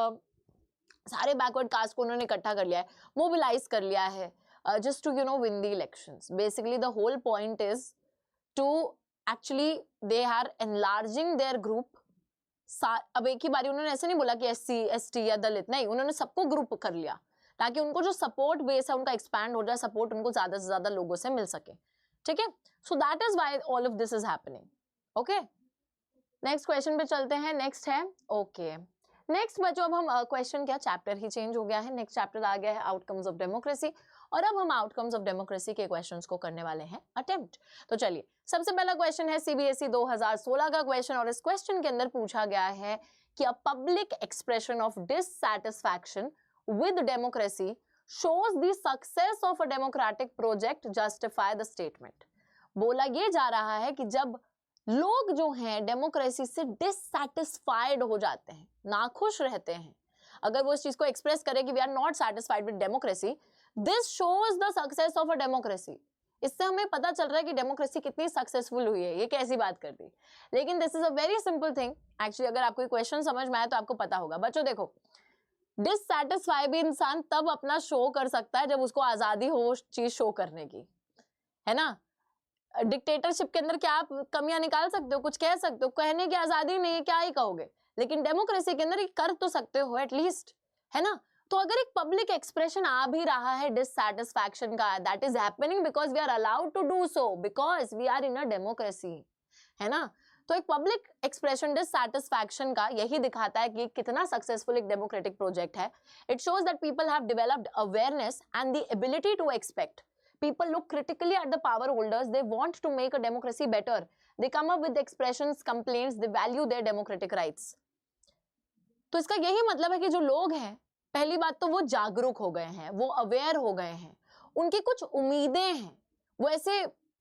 सारे बैकवर्ड कास्ट को उन्होंने इकट्ठा कर लिया है, मोबिलाइज कर लिया है, just to win the elections. Basically the whole point is to actually they are enlarging their group. अब एक ही बारी उन्होंने ऐसे नहीं बोला कि SC ST या दलित, नहीं, उन्होंने सबको ग्रुप कर लिया ताकि उनको जो सपोर्ट बेस है उनका एक्सपैंड हो जाए, सपोर्ट उनको ज्यादा से ज्यादा लोगों से मिल सके। ठीक है, so that is why all of this is happening. Okay, next question पे चलते हैं। नेक्स्ट है, ओके, नेक्स्ट बच्चों अब हम क्वेश्चन क्या, चैप्टर ही चेंज हो गया है, नेक्स्ट चैप्टर आ गया है आउटकम्स ऑफ डेमोक्रेसी। और अब हम आउटकम्स ऑफ डेमोक्रेसी के क्वेश्चंस को करने वाले हैं अटेम्प्ट। तो चलिए, सबसे पहला क्वेश्चन है सीबीएसई 2016 का क्वेश्चन, और इस क्वेश्चन के अंदर पूछा गया है कि a public expression of dissatisfaction with democracy shows the success of a democratic project, justify the statement. बोला ये जा रहा है कि जब लोग जो हैं डेमोक्रेसी से डिससैटिस्फाइड हो जाते हैं, नाखुश रहते हैं, अगर वो इस चीज को एक्सप्रेस करे कि we are not satisfied with democracy, this shows the success of a democracy. इससे हमें पता चल रहा है कि डेमोक्रेसी कितनी सक्सेसफुल हुई है। ये कैसी बात कर दी, लेकिन this is a very simple thing actually. अगर आपको क्वेश्चन समझ में आए तो आपको पता होगा। बच्चों देखो, डिससैटिस्फाई भी इंसान तब अपना शो कर सकता है जब उसको आजादी हो वो चीज शो करने की, है ना। डिक्टेटरशिप के अंदर क्या आप कमियां निकाल सकते हो, कुछ कह सकते हो, कहने की आजादी नहीं है, क्या ही कहोगे। लेकिन डेमोक्रेसी के अंदर ये कर तो सकते हो एटलीस्ट, है ना। तो अगर एक पब्लिक एक्सप्रेशन आ भी रहा है डिससैटिस्फैक्शन का, that is happening because we are allowed to do so, because we are in a democracy, है ना। तो एक पब्लिक एक्सप्रेशन डिससैटिस्फैक्शन का यही दिखाता है कि कितना सक्सेसफुल एक डेमोक्रेटिक प्रोजेक्ट है। It shows that people have developed awareness and the ability to expect. People look critically at the power holders. They want to make a democracy better. They come up with expressions, complaints. They value their democratic rights. तो इसका यही मतलब है कि जो लोग हैं, पहली बात तो वो जागरूक हो गए हैं, वो अवेयर हो गए हैं, उनकी कुछ उम्मीदें हैं। वो ऐसे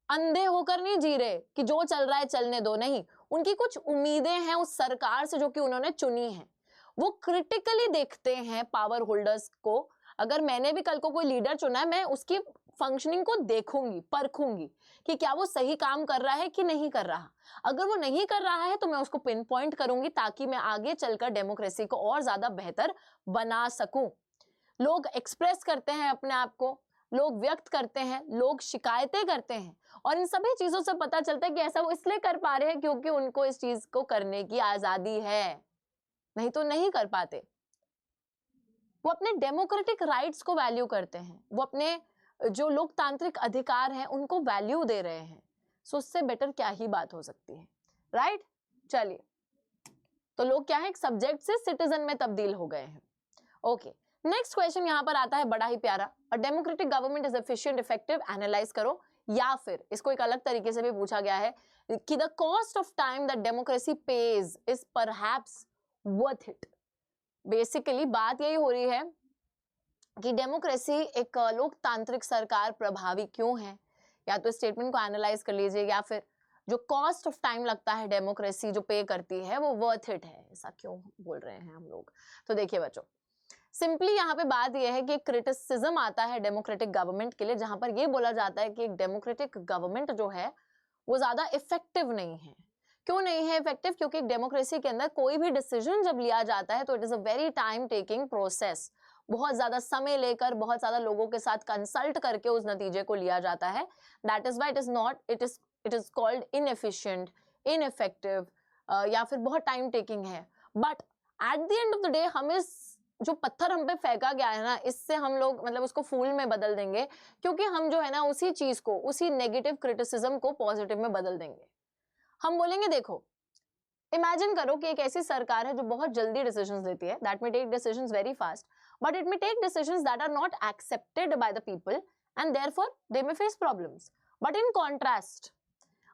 अंधे होकर नहीं जी रहे कि जो चल रहा है चलने दो, नहीं। उनकी कुछ उम्मीदें हैं उस सरकार से जो कि उन्होंने चुनी है। वो क्रिटिकली देखते हैं पावर होल्डर्स को। अगर मैंने भी कल को कोई लीडर चुना है, मैं उसकी फंक्शनिंग को देखूंगी, परखूंगी कि क्या वो सही काम कर रहा है कि नहीं कर रहा। अगर वो नहीं कर रहा है तो मैं उसको पिन पॉइंट करूंगी ताकि मैं आगे चलकर डेमोक्रेसी को और ज्यादा बेहतर बना सकूं। लोग एक्सप्रेस करते हैं अपने आप को, लोग व्यक्त करते हैं, लोग शिकायतें करते हैं, और इन सभी चीजों से पता चलता है कि ऐसा वो इसलिए कर पा रहे हैं क्योंकि उनको इस चीज को करने की आजादी है, नहीं तो नहीं कर पाते। वो अपने डेमोक्रेटिक राइट्स को वैल्यू करते हैं, वो अपने जो लोकतांत्रिक अधिकार हैं उनको वैल्यू दे रहे हैं। सो उससे बेटर क्या ही बात हो सकती है, राइट। चलिए, तो लोग क्या है, एक सब्जेक्ट से सिटीजन में तब्दील हो गए हैं। ओके, नेक्स्ट क्वेश्चन यहाँ पर आता है बड़ा ही प्यारा। A democratic government is efficient, effective, analyse करो। या फिर इसको एक अलग तरीके से भी पूछा गया है कि the cost of time that democracy page is perhaps worth it. Basically बात यही हो रही है कि डेमोक्रेसी एक लोकतांत्रिक सरकार प्रभावी क्यों है। या तो स्टेटमेंट को एनालाइज कर लीजिए, या फिर जो कॉस्ट ऑफ टाइम लगता है डेमोक्रेसी जो पे करती है वो वर्थ इट है, ऐसा क्यों बोल रहे हैं हम लोग। तो देखिए बच्चों, सिंपली यहाँ पे बात यह है कि क्रिटिसिज्म आता है डेमोक्रेटिक गवर्नमेंट के लिए, जहां पर ये बोला जाता है कि एक डेमोक्रेटिक गवर्नमेंट जो है वो ज्यादा इफेक्टिव नहीं है। क्यों नहीं है इफेक्टिव? क्योंकि डेमोक्रेसी के अंदर कोई भी डिसीजन जब लिया जाता है तो it is a very time taking process. बहुत ज्यादा समय लेकर, बहुत ज्यादा लोगों के साथ कंसल्ट करके उस नतीजे को लिया जाता है। That is why it is called inefficient, ineffective, या फिर बहुत टाइम टेकिंग है। But at the end of the day हम इस जो पत्थर हम पे फेंका गया है ना, इससे हम लोग मतलब उसको फूल में बदल देंगे, क्योंकि हम जो है ना उसी चीज को, उसी नेगेटिव क्रिटिसिज्म को पॉजिटिव में बदल देंगे। हम बोलेंगे देखो, इमेजिन करो कि एक ऐसी सरकार है जो बहुत जल्दी डिसीजंस लेती है, that may take decisions very fast, but it may take decisions that are not accepted by the people and therefore they may face problems. But in contrast,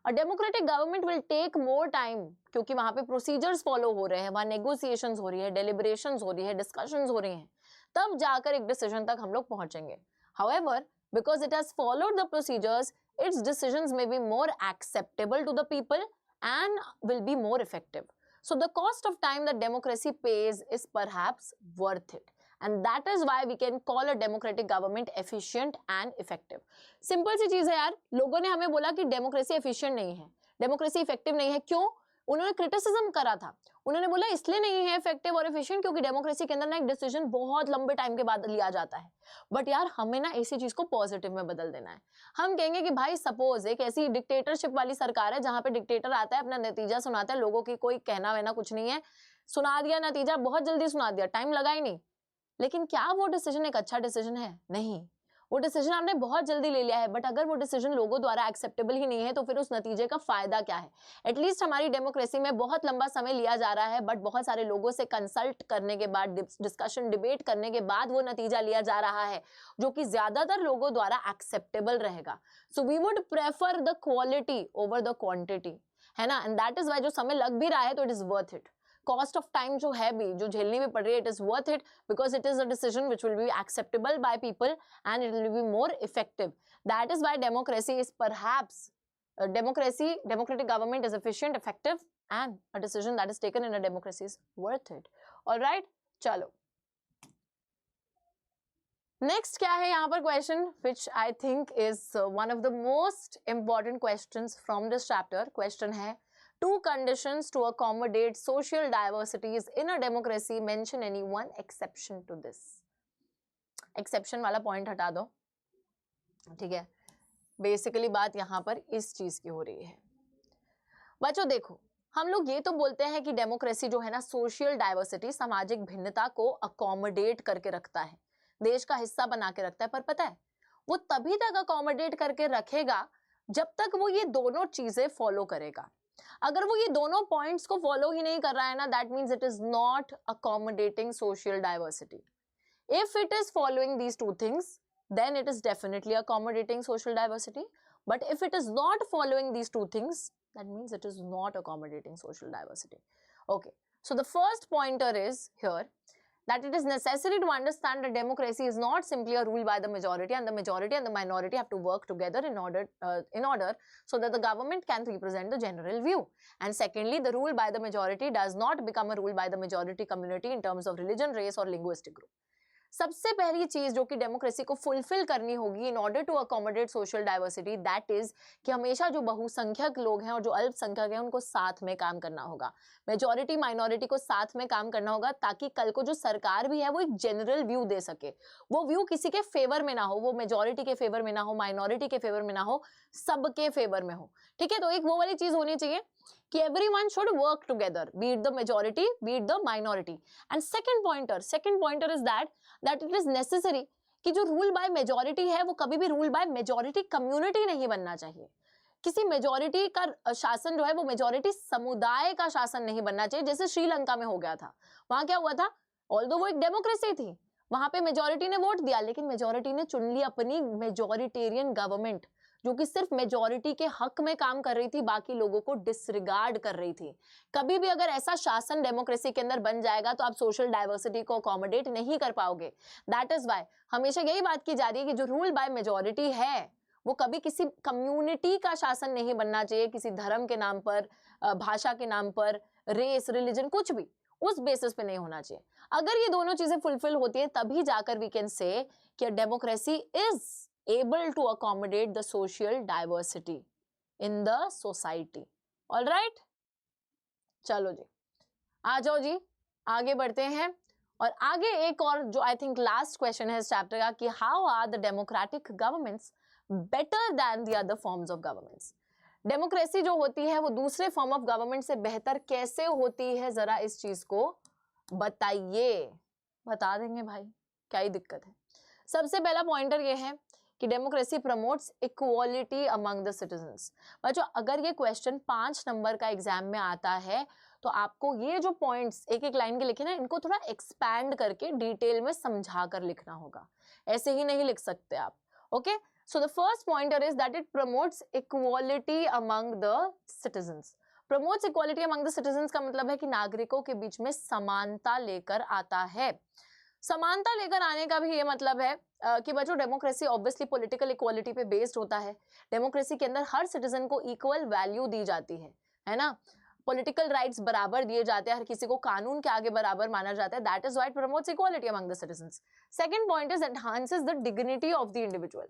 a democratic government will take more time, क्योंकि वहां पे procedures follow हो रहे हैं, वहां negotiations हो रही है, deliberations हो रही है, discussions हो रही हैं, तब जाकर एक decision तक हम लोग पहुंचेंगे। However, because it has followed the procedures, its decisions may be more acceptable to the people and will be more effective. So the cost of time that democracy pays is perhaps worth it. And that is why we can call a democratic government efficient and effective. Simple सी चीज है यार, लोगों ने हमें बोला कि democracy efficient नहीं है, डेमोक्रेसी इफेक्टिव नहीं है। क्यों? उन्होंने क्रिटिसिज्म करा था, उन्होंने बोला इसलिए नहीं है इफेक्टिव और एफिशिएंट क्योंकि डेमोक्रेसी के अंदर ना एक डिसीजन बहुत लंबे टाइम के बाद लिया जाता है। बट यार हमें ना इसी चीज को पॉजिटिव में बदल देना है। हम कहेंगे कि भाई सपोज एक ऐसी डिक्टेटरशिप वाली सरकार है जहां पे डिक्टेटर आता है, अपना नतीजा सुनाता है, लोगों की कोई कहना वहना कुछ नहीं है, सुना दिया नतीजा, बहुत जल्दी सुना दिया, टाइम लगा ही नहीं। लेकिन क्या वो डिसीजन एक अच्छा डिसीजन है? नहीं, वो डिसीजन आपने बहुत जल्दी ले लिया है। बट अगर वो डिसीजन लोगों द्वारा एक्सेप्टेबल ही नहीं है तो फिर उस नतीजे का फायदा क्या है? एटलीस्ट हमारी डेमोक्रेसी में बहुत लंबा समय लिया जा रहा है, बट बहुत सारे लोगों से कंसल्ट करने के बाद, डिस्कशन डिबेट करने के बाद वो नतीजा लिया जा रहा है जो कि ज्यादातर लोगों द्वारा एक्सेप्टेबल रहेगा। So we would prefer the quality over the quantity, है ना। एंड दैट इज वाई जो समय लग भी रहा है तो it is worth it. Cost of time जो है भी, जो झेलनी भी पड़ रही है, it is worth it because it is a decision which will be acceptable by people and it will be more effective. That is Y democracy is perhaps democratic government is efficient, effective, and a decision that is taken in a democracy is worth it. All right, चलो next क्या है यहाँ पर question, which I think is one of the most important questions from this chapter. Question है, two conditions to accommodate social diversities in a democracy, mention any one exception to this. Exception वाला point हटा दो, ठीक है. Basically बात यहाँ पर इस चीज की हो रही है. बच्चों देखो, हम लोग ये तो बोलते हैं कि डेमोक्रेसी जो है ना, सोशल डाइवर्सिटी, सामाजिक भिन्नता को अकोमोडेट करके रखता है, देश का हिस्सा बना के रखता है. पर पता है वो तभी तक अकोमोडेट करके रखेगा जब तक वो ये दोनों चीजें फॉलो करेगा. अगर वो ये दोनों पॉइंट्स को फॉलो ही नहीं कर रहा है ना, that means it is not accommodating social diversity. If it is following these two things, then it is definitely accommodating social diversity. But if it is not following these two things, that means it is not accommodating social diversity. Okay, so the first pointer is here that it is necessary to understand that democracy is not simply a rule by the majority, and the majority and the minority have to work together in order so that the government can represent the general view. And secondly, the rule by the majority does not become a rule by the majority community in terms of religion, race or linguistic group. सबसे पहली चीज जो कि democracy को fulfil करनी होगी in order to accommodate social diversity, that is कि हमेशा जो बहुसंख्यक लोग हैं और जो अल्पसंख्यक हैं उनको साथ में काम करना होगा. मेजॉरिटी माइनॉरिटी को साथ में काम करना होगा ताकि कल को जो सरकार भी है वो एक जनरल व्यू दे सके. वो व्यू किसी के फेवर में ना हो, वो मेजॉरिटी के फेवर में ना हो, माइनॉरिटी के फेवर में ना हो, सबके फेवर में हो. ठीक है, तो एक वो वाली चीज होनी चाहिए कि everyone should work together, be it the majority, be it the minority. And second pointer is that it is necessary कि जो rule by majority है वो कभी भी rule by majority community नहीं बनना चाहिए. किसी मेजॉरिटी का शासन जो है वो मेजॉरिटी समुदाय का शासन नहीं बनना चाहिए, जैसे श्रीलंका में हो गया था. वहां क्या हुआ था, ऑल्दो वो एक डेमोक्रेसी थी, वहां पे मेजॉरिटी ने वोट दिया, लेकिन मेजॉरिटी ने चुन ली अपनी मेजॉरिटेरियन गवर्नमेंट जो कि सिर्फ मेजॉरिटी के हक में काम कर रही थी, बाकी लोगों को डिसरिगार्ड कर रही थी. कभी भी अगर ऐसा शासन डेमोक्रेसी के अंदर बन जाएगा तो आप सोशल डाइवर्सिटी को अकोमोडेट नहीं कर पाओगे. दैट इज वाई हमेशा यही बात की जा रही है कि जो रूल बाय मेजॉरिटी है वो कभी किसी कम्युनिटी का शासन नहीं बनना चाहिए, किसी धर्म के नाम पर, भाषा के नाम पर, रेस, रिलीजन, कुछ भी उस बेसिस पे नहीं होना चाहिए. अगर ये दोनों चीजें फुलफिल होती है तभी जाकर वी कैन से कि democracy is able to accommodate the social diversity in the society. All right? चलो जी, आ जाओ जी, आगे बढ़ते हैं. और आगे एक और जो आई थिंक लास्ट क्वेश्चन है इस चैप्टर का कि how are the democratic governments better than the other forms of governments. Democracy जो होती है वो दूसरे फॉर्म ऑफ गवर्नमेंट से बेहतर कैसे होती है, जरा इस चीज को बताइए. बता देंगे भाई, क्या ही दिक्कत है. सबसे पहला पॉइंटर ये है कि democracy promotes equality among the citizens. बच्चों अगर ये क्वेश्चन 5 नंबर का एग्जाम में आता है तो आपको ये जो पॉइंट्स एक एक लाइन के लिखे ना, इनको थोड़ा एक्सपैंड करके डिटेल में समझा कर लिखना होगा, ऐसे ही नहीं लिख सकते आप. Okay, so the first pointer is that it promotes equality among the citizens. Promotes equality among the citizens का मतलब है कि नागरिकों के बीच में समानता लेकर आता है. समानता लेकर आने का भी ये मतलब है कि बच्चों डेमोक्रेसी ऑब्वियसली पॉलिटिकल इक्वालिटी पे बेस्ड होता है. डेमोक्रेसी के अंदर हर सिटीजन को इक्वल वैल्यू दी जाती है ना. पॉलिटिकल राइट्स बराबर दिए जाते हैं, हर किसी को कानून के आगे बराबर माना जाता है. That is why it promotes equality among the citizens. Second point is enhances the dignity of the individual.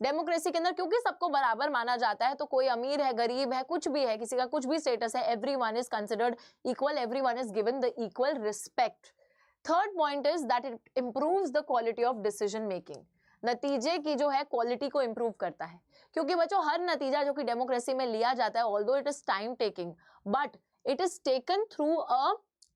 Democracy के अंदर क्योंकि सबको बराबर माना जाता है तो कोई अमीर है, गरीब है, कुछ भी है, किसी का कुछ भी स्टेटस है, everyone is considered equal, everyone is given the equal respect. Third point is that it improves the quality of decision making. नतीजे की जो है क्वालिटी को इंप्रूव करता है, क्योंकि बच्चों हर नतीजा जो कि डेमोक्रेसी में लिया जाता है, although it is time taking, but it is taken through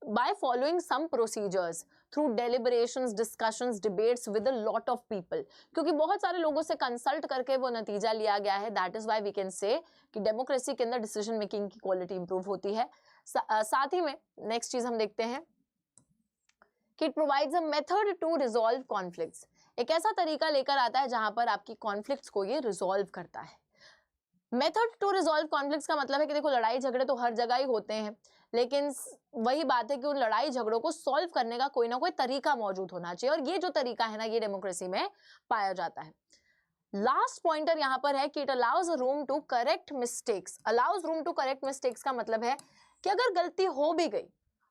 by following some procedures, through deliberations, discussions, debates with a lot of people. क्योंकि बहुत सारे लोगों से कंसल्ट करके वो नतीजा लिया गया है. That is why we can say कि डेमोक्रेसी के अंदर डिसीजन मेकिंग की क्वालिटी इंप्रूव होती है. साथ ही में नेक्स्ट चीज हम देखते हैं कि it provides a method to resolve conflicts. एक ऐसा तरीका लेकर आता है जहां पर आपकी कॉन्फ्लिक्ट्स को ये रिजॉल्व करता है. मेथड टू रिजॉल्व कॉन्फ्लिक्ट्स का मतलब है कि देखो लड़ाई झगड़े तो हर जगह ही होते हैं, लेकिन वही बात है कि उन लड़ाई झगड़ों को सॉल्व करने का कोई ना कोई तरीका मौजूद होना चाहिए, और ये जो तरीका है ना ये डेमोक्रेसी में पाया जाता है. लास्ट पॉइंटर यहाँ पर है कि it allows room to correct mistakes. Allows room to correct mistakes का मतलब है कि अगर गलती हो भी गई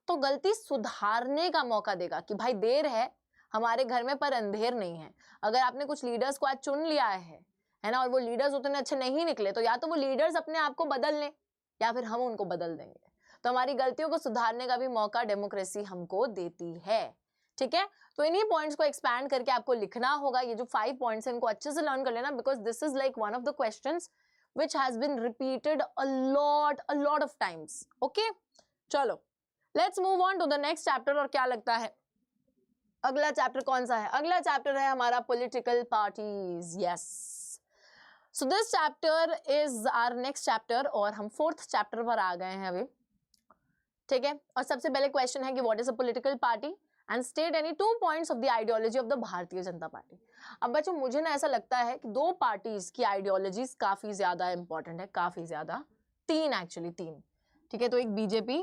तो गलती सुधारने का मौका देगा कि भाई देर है, हमारे घर में पर अंधेर नहीं है। अगर आपने कुछ लीडर्स को आज चुन लिया है ना, और वो लीडर्स उतने अच्छे नहीं निकले, तो या तो वो लीडर्स अपने आप को बदल लें या फिर हम उनको बदल देंगे। तो हमारी गलतियों को सुधारने का भी मौका डेमोक्रेसी हमको देती है। ठीक है, तो इन्हीं पॉइंट्स को एक्सपैंड करके आपको लिखना होगा। ये जो 5 पॉइंट्स हैं इनको अच्छे से लर्न कर लेना, because this is like one of the questions which has been repeated a lot of times. Okay, चलो let's move on to the next chapter। और क्या लगता है अगला चैप्टर कौन सा है? अगला चैप्टर है हमारा political parties. Yes, so this chapter is our next chapter और हम 4th चैप्टर पर आ गए हैं अभी। ठीक है, और सबसे पहले क्वेश्चन है कि what is a political party and state any 2 points of the ideology of the Bharatiya Janata party. अब बच्चों मुझे ना ऐसा लगता है कि 2 पार्टीज की आइडियोलॉजीज काफी ज्यादा इंपॉर्टेंट है, काफी ज्यादा, 3 एक्चुअली 3। ठीक है, तो एक बीजेपी,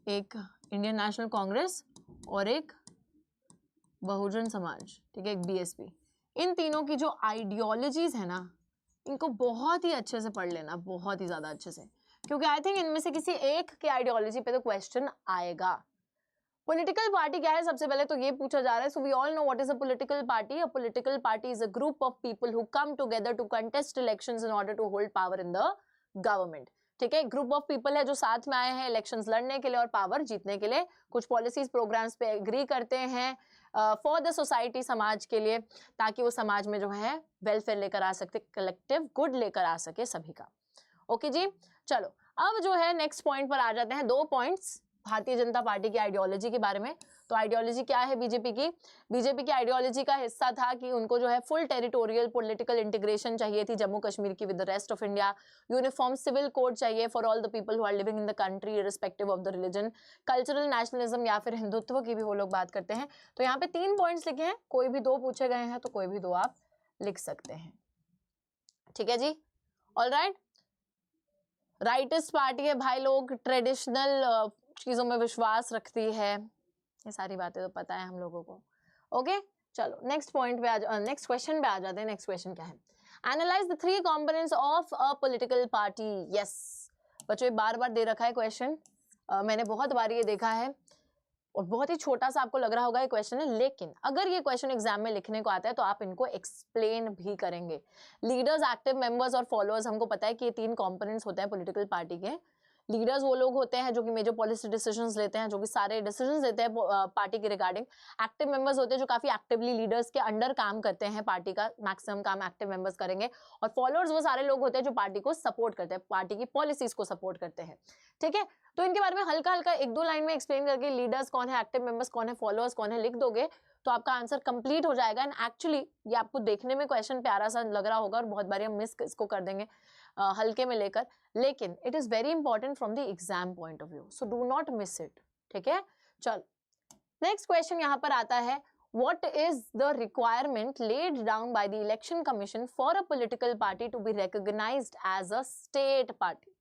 एक इंडियन नेशनल कांग्रेस और एक बहुजन समाज। ठीक है, एक बीएसपी। इन तीनों की जो आइडियोलॉजीज है ना, इनको बहुत ही अच्छे से पढ़ लेना, बहुत ही ज्यादा अच्छे से, क्योंकि आई थिंक इनमें से किसी एक की आइडियोलॉजी पे तो क्वेश्चन आएगा। पॉलिटिकल पार्टी क्या है? सबसे पहले तो ये पूछा जा रहा है। So we all know what is a political party. A political party is a group of people who come together to contest elections in order to hold power in the government. ठीक है, group of people है जो साथ में आए हैं elections लड़ने के लिए और पावर जीतने के लिए, कुछ पॉलिसीज प्रोग्राम्स पे एग्री करते हैं फॉर द सोसाइटी, समाज के लिए, ताकि वो समाज में जो है वेलफेयर लेकर आ सकते, कलेक्टिव गुड लेकर आ सके सभी का। ओके जी, चलो अब जो है नेक्स्ट पॉइंट पर आ जाते हैं। 2 पॉइंट्स भारतीय जनता पार्टी की आइडियोलॉजी के बारे में। तो आइडियोलॉजी क्या है बीजेपी की? बीजेपी की आइडियोलॉजी का हिस्सा था कि उनको जो है फुल टेरिटोरियल पॉलिटिकल इंटीग्रेशन चाहिए थी जम्मू कश्मीर की with the rest of India. Uniform civil code चाहिए for all the people who are living in the country irrespective of the religion. Cultural nationalism या फिर हिंदुत्व की भी वो लोग बात करते हैं। तो यहाँ पे 3 पॉइंट्स लिखे हैं, कोई भी 2 पूछे गए हैं तो कोई भी 2 आप लिख सकते हैं। ठीक है जी, ऑल राइट। राइटिस्ट पार्टी है भाई लोग, ट्रेडिशनल चीजों में विश्वास रखती है, ये सारी बातें तो पता है हम लोगों को। ओके, चलो नेक्स्ट पॉइंट पे नेक्स्ट क्वेश्चन पे आ जाते हैं। नेक्स्ट क्वेश्चन क्या है? Analyse the 3 components of a political party. Yes बच्चों, बार बार दे रखा है क्वेश्चन, मैंने बहुत बार ये देखा है और बहुत ही छोटा सा आपको लग रहा होगा ये क्वेश्चन है, लेकिन अगर ये क्वेश्चन एग्जाम में लिखने को आता है तो आप इनको एक्सप्लेन भी करेंगे। लीडर्स, एक्टिव मेंबर्स और फॉलोअर्स, हमको पता है कि ये 3 कंपोनेंट्स होते हैं पॉलिटिकल पार्टी के। लीडर्स वो लोग होते हैं जो कि मेजर पॉलिसी डिसीजंस लेते हैं, जो कि सारे डिसीजंस लेते हैं पार्टी के रिगार्डिंग। एक्टिव मेंबर्स होते हैं जो काफी एक्टिवली लीडर्स के अंडर काम करते हैं, पार्टी का मैक्सिमम काम एक्टिव मेंबर्स करेंगे। और फॉलोअर्स वो सारे लोग होते हैं जो पार्टी को सपोर्ट करते हैं, पार्टी की पॉलिसीज को सपोर्ट करते हैं। ठीक है, तो इनके बारे में हल्का हल्का 1-2 लाइन में एक्सप्लेन करके लीडर्स कौन है, एक्टिव मेंबर्स कौन है, फॉलोअर्स कौन है लिख दोगे तो आपका आंसर कंप्लीट हो जाएगा। एंड एक्चुअली ये आपको देखने में क्वेश्चन प्यारा सा लग रहा होगा और बहुत बार हम मिस इसको कर देंगे हल्के में लेकर, लेकिन it is very important from the exam point of view, so do not miss it. ठीक है, चल नेक्स्ट क्वेश्चन यहाँ पर आता है, what is the requirement laid down by the election commission for a political party to be recognized as a state party?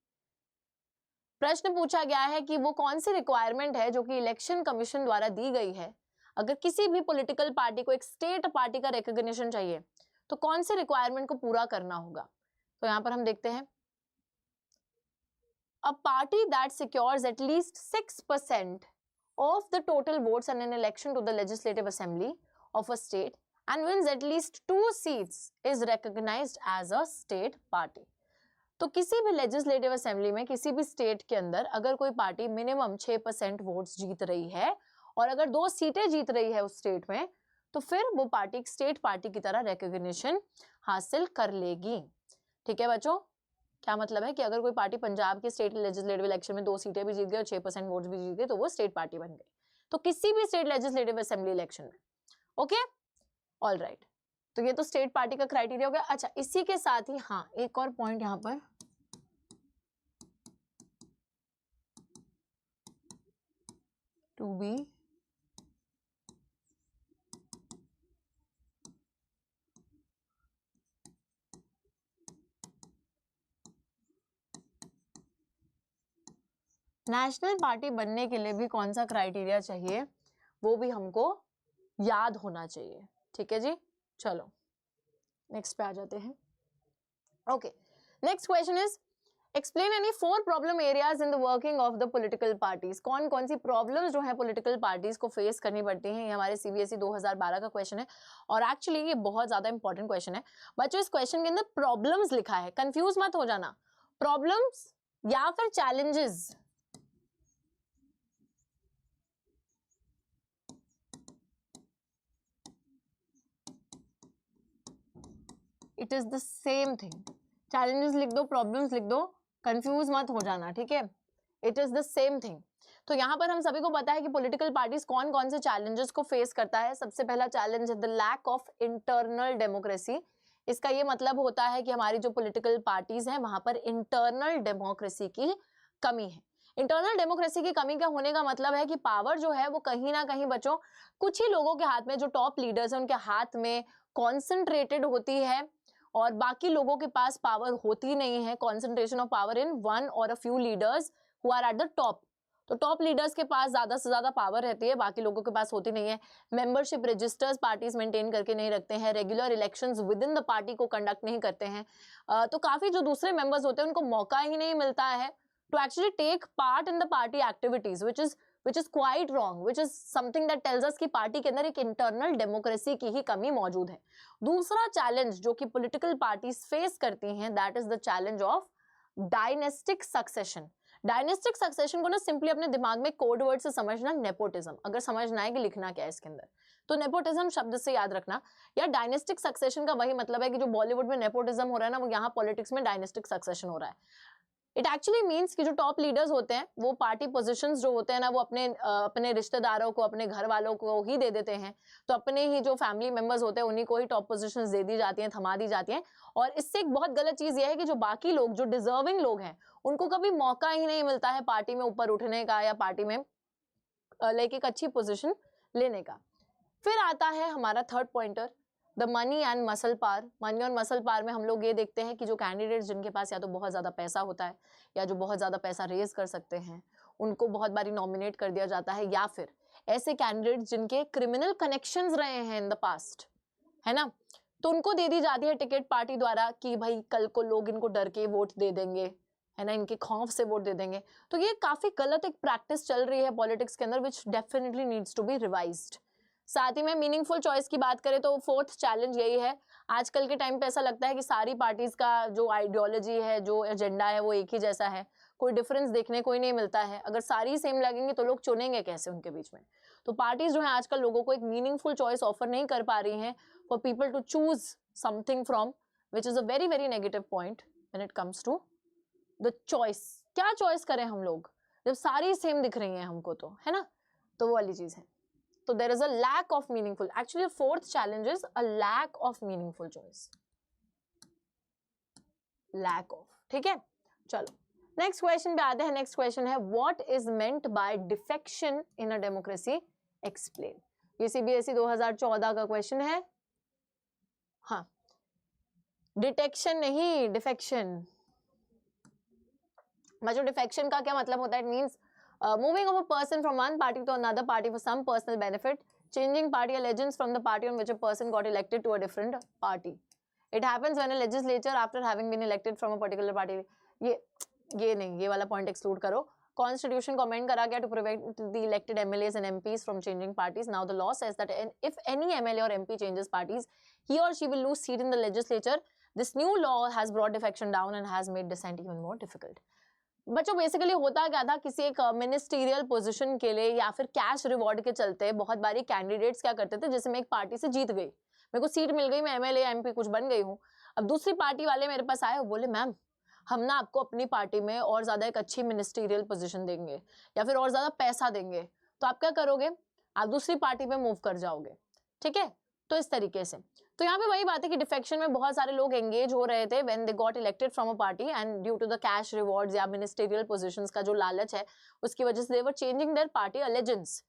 प्रश्न पूछा गया है कि वो कौन सी रिक्वायरमेंट है जो कि इलेक्शन कमीशन द्वारा दी गई है, अगर किसी भी पॉलिटिकल पार्टी को एक स्टेट पार्टी का रिकॉग्निशन चाहिए तो कौन सी रिक्वायरमेंट को पूरा करना होगा। तो यहां पर हम देखते हैं, a party that secures at least 6% of the total votes in an election to the legislative assembly of a state and wins at least 2 seats is recognized as a state party। तो किसी भी legislative assembly में किसी भी state के अंदर अगर कोई पार्टी मिनिमम 6% वोट्स जीत रही है और अगर 2 सीटें जीत रही है उस स्टेट में, तो फिर वो पार्टी स्टेट पार्टी की तरह रिकॉग्निशन हासिल कर लेगी। ठीक है बच्चों, क्या मतलब है कि अगर कोई पार्टी पंजाब के स्टेट लेजिस्लेटिव इलेक्शन में 2 सीटें भी जीत गई और 6% वोट्स भी जीत गए तो वो स्टेट पार्टी बन गई, तो किसी भी स्टेट लेजिस्लेटिव असेंबली इलेक्शन में। ओके, ऑल राइट, तो ये तो स्टेट पार्टी का क्राइटेरिया हो गया। अच्छा, इसी के साथ ही हाँ एक और पॉइंट यहाँ पर, टू बी नेशनल पार्टी बनने के लिए भी कौन सा क्राइटेरिया चाहिए वो भी हमको याद होना चाहिए। ठीक है जी, चलो नेक्स्ट पे आ जाते हैं। Okay, next question is, explain any 4 problem areas in the working of the political parties. कौन कौन सी प्रॉब्लम्स जो है पॉलिटिकल पार्टीज को फेस करनी पड़ती हैं, ये हमारे सीबीएसई 2012 का क्वेश्चन है और एक्चुअली ये बहुत ज्यादा इंपॉर्टेंट क्वेश्चन है बच्चों। इस क्वेश्चन के अंदर प्रॉब्लम्स लिखा है, कंफ्यूज मत हो जाना, प्रॉब्लम्स या फिर challenges. It is the same thing, challenges लिख दो, प्रॉब्लम्स लिख दो, कंफ्यूज मत हो जाना, ठीक है। It is the same thing. तो यहाँ पर हम सभी को पता है कि पॉलिटिकल पार्टीज कौन कौन से चैलेंजेस को फेस करता है। सबसे पहला चैलेंज है the lack of internal democracy. इसका ये मतलब होता है कि हमारी जो पॉलिटिकल पार्टीज हैं वहां पर इंटरनल डेमोक्रेसी की कमी है। इंटरनल डेमोक्रेसी की कमी का होने का मतलब है कि पावर जो है वो कहीं ना कहीं बच्चों कुछ ही लोगों के हाथ में, जो टॉप लीडर्स हैं उनके हाथ में कॉन्सेंट्रेटेड होती है और बाकी लोगों के पास पावर होती नहीं है। Concentration of power in one or a few leaders who are at the top. तो टॉप लीडर्स के पास ज्यादा से ज्यादा पावर रहती है, बाकी लोगों के पास होती नहीं है। मेंबरशिप रजिस्टर्स पार्टीज मेंटेन करके नहीं रखते हैं, regular elections with in the party को कंडक्ट नहीं करते हैं। तो काफी जो दूसरे मेंबर्स होते हैं उनको मौका ही नहीं मिलता है to actually take part in the party activities, which is quite wrong, which is something that tells us कि पार्टी के अंदर एक इंटरनल डेमोक्रेसी की ही कमी मौजूद है। दूसरा चैलेंज जो कि पॉलिटिकल पार्टीज फेस करती हैं that is the challenge of dynastic succession. Dynastic succession को ना सिंपली अपने दिमाग में कोड वर्ड से समझना, नेपोटिज्म। अगर समझना है कि लिखना क्या है इसके अंदर तो नेपोटिज्म शब्द से याद रखना। या डायनेस्टिक सक्सेशन का वही मतलब है कि जो बॉलीवुड में नेपोटिज्म हो रहा है ना, वो यहाँ पॉलिटिक्स में डायनेस्टिक सक्सेशन हो रहा है। इट एक्चुअली मीन्स कि जो टॉप लीडर्स होते हैं वो पार्टी पोजीशंस जो होते हैं ना वो अपने रिश्तेदारों को, अपने घर वालों को ही दे देते हैं। तो अपने ही जो फैमिली मेंबर्स होते हैं उन्हीं को ही टॉप पोजीशंस दे दी जाती हैं, थमा दी जाती हैं। और इससे एक बहुत गलत चीज ये है कि जो बाकी लोग, जो डिजर्विंग लोग हैं, उनको कभी मौका ही नहीं मिलता है पार्टी में ऊपर उठने का या पार्टी में लाइक एक अच्छी पोजिशन लेने का। फिर आता है हमारा third pointer, the money and muscle power. Money और मसल पावर में हम लोग ये देखते हैं कि जो कैंडिडेट्स जिनके पास या तो बहुत ज़्यादा पैसा होता है या जो बहुत ज़्यादा पैसा रेज कर सकते हैं उनको बहुत बारी नॉमिनेट कर दिया जाता है, या फिर ऐसे कैंडिडेट्स जिनके क्रिमिनल कनेक्शंस रहे हैं इन द पास्ट, है ना, तो उनको दे दी जाती है टिकट पार्टी द्वारा कि भाई कल को लोग इनको डर के वोट दे देंगे, है ना, इनके खौफ से वोट दे देंगे। तो ये काफ़ी गलत एक प्रैक्टिस चल रही है पॉलिटिक्स के अंदर which definitely needs to be revised. साथ ही में मीनिंगफुल चॉइस की बात करें तो फोर्थ चैलेंज यही है। आजकल के टाइम पे ऐसा लगता है कि सारी पार्टीज का जो आइडियोलॉजी है, जो एजेंडा है वो एक ही जैसा है, कोई डिफरेंस देखने को ही नहीं मिलता है। अगर सारी सेम लगेंगे तो लोग चुनेंगे कैसे उनके बीच में। तो पार्टीज जो है आजकल लोगों को एक मीनिंगफुल चॉइस ऑफर नहीं कर पा रही हैं for people to choose something from, which is a very very negative point when it comes to the choice. क्या चॉइस करें हम लोग जब सारी सेम दिख रही हैं हमको, तो है ना, तो वो वाली चीज है। So there is a lack of meaningful, actually the fourth challenge is a lack of meaningful choice, lack of, ठीक है। चलो नेक्स्ट क्वेश्चन पे आते हैं। नेक्स्ट क्वेश्चन है what is meant by defection in a democracy, explain. ये CBSE 2014 का question है। हाँ, डिटेक्शन नहीं, डिफेक्शन। बच्चों डिफेक्शन का क्या मतलब होता है? It means moving of a person from one party to another party for some personal benefit, changing party allegiance from the party on which a person got elected to a different party. It happens when a legislature after having been elected from a particular party, ये नहीं, ये वाला point exclude करो। Constitution को amend करा गया to prevent the elected MLAs and MPs from changing parties. Now the law says that if any MLA or MP changes parties, he or she will lose seat in the legislature. This new law has brought defection down and has made dissent even more difficult. बच्चों basically होता क्या था, किसी एक ministerial position के लिए या फिर कैश रिवॉर्ड के चलते बहुत बारी कैंडिडेट्स क्या करते थे, जैसे मैं एक पार्टी से जीत गई, मेरे को सीट मिल गई, मैं एमएलए एमपी कुछ बन गई हूँ। अब दूसरी पार्टी वाले मेरे पास आए, बोले मैम हम ना आपको अपनी पार्टी में और ज़्यादा एक अच्छी मिनिस्टीरियल पोजीशन देंगे या फिर और ज़्यादा पैसा देंगे, तो आप क्या करोगे, आप दूसरी पार्टी में मूव कर जाओगे, ठीक है। तो इस तरीके से तो यहाँ पे वही बात है कि डिफेक्शन में बहुत सारे लोग एंगेज हो रहे थे when they got elected from a party and due to the cash rewards या मिनिस्टीरियल पोजीशंस का जो लालच है उसकी वजह से they were changing their party allegiance.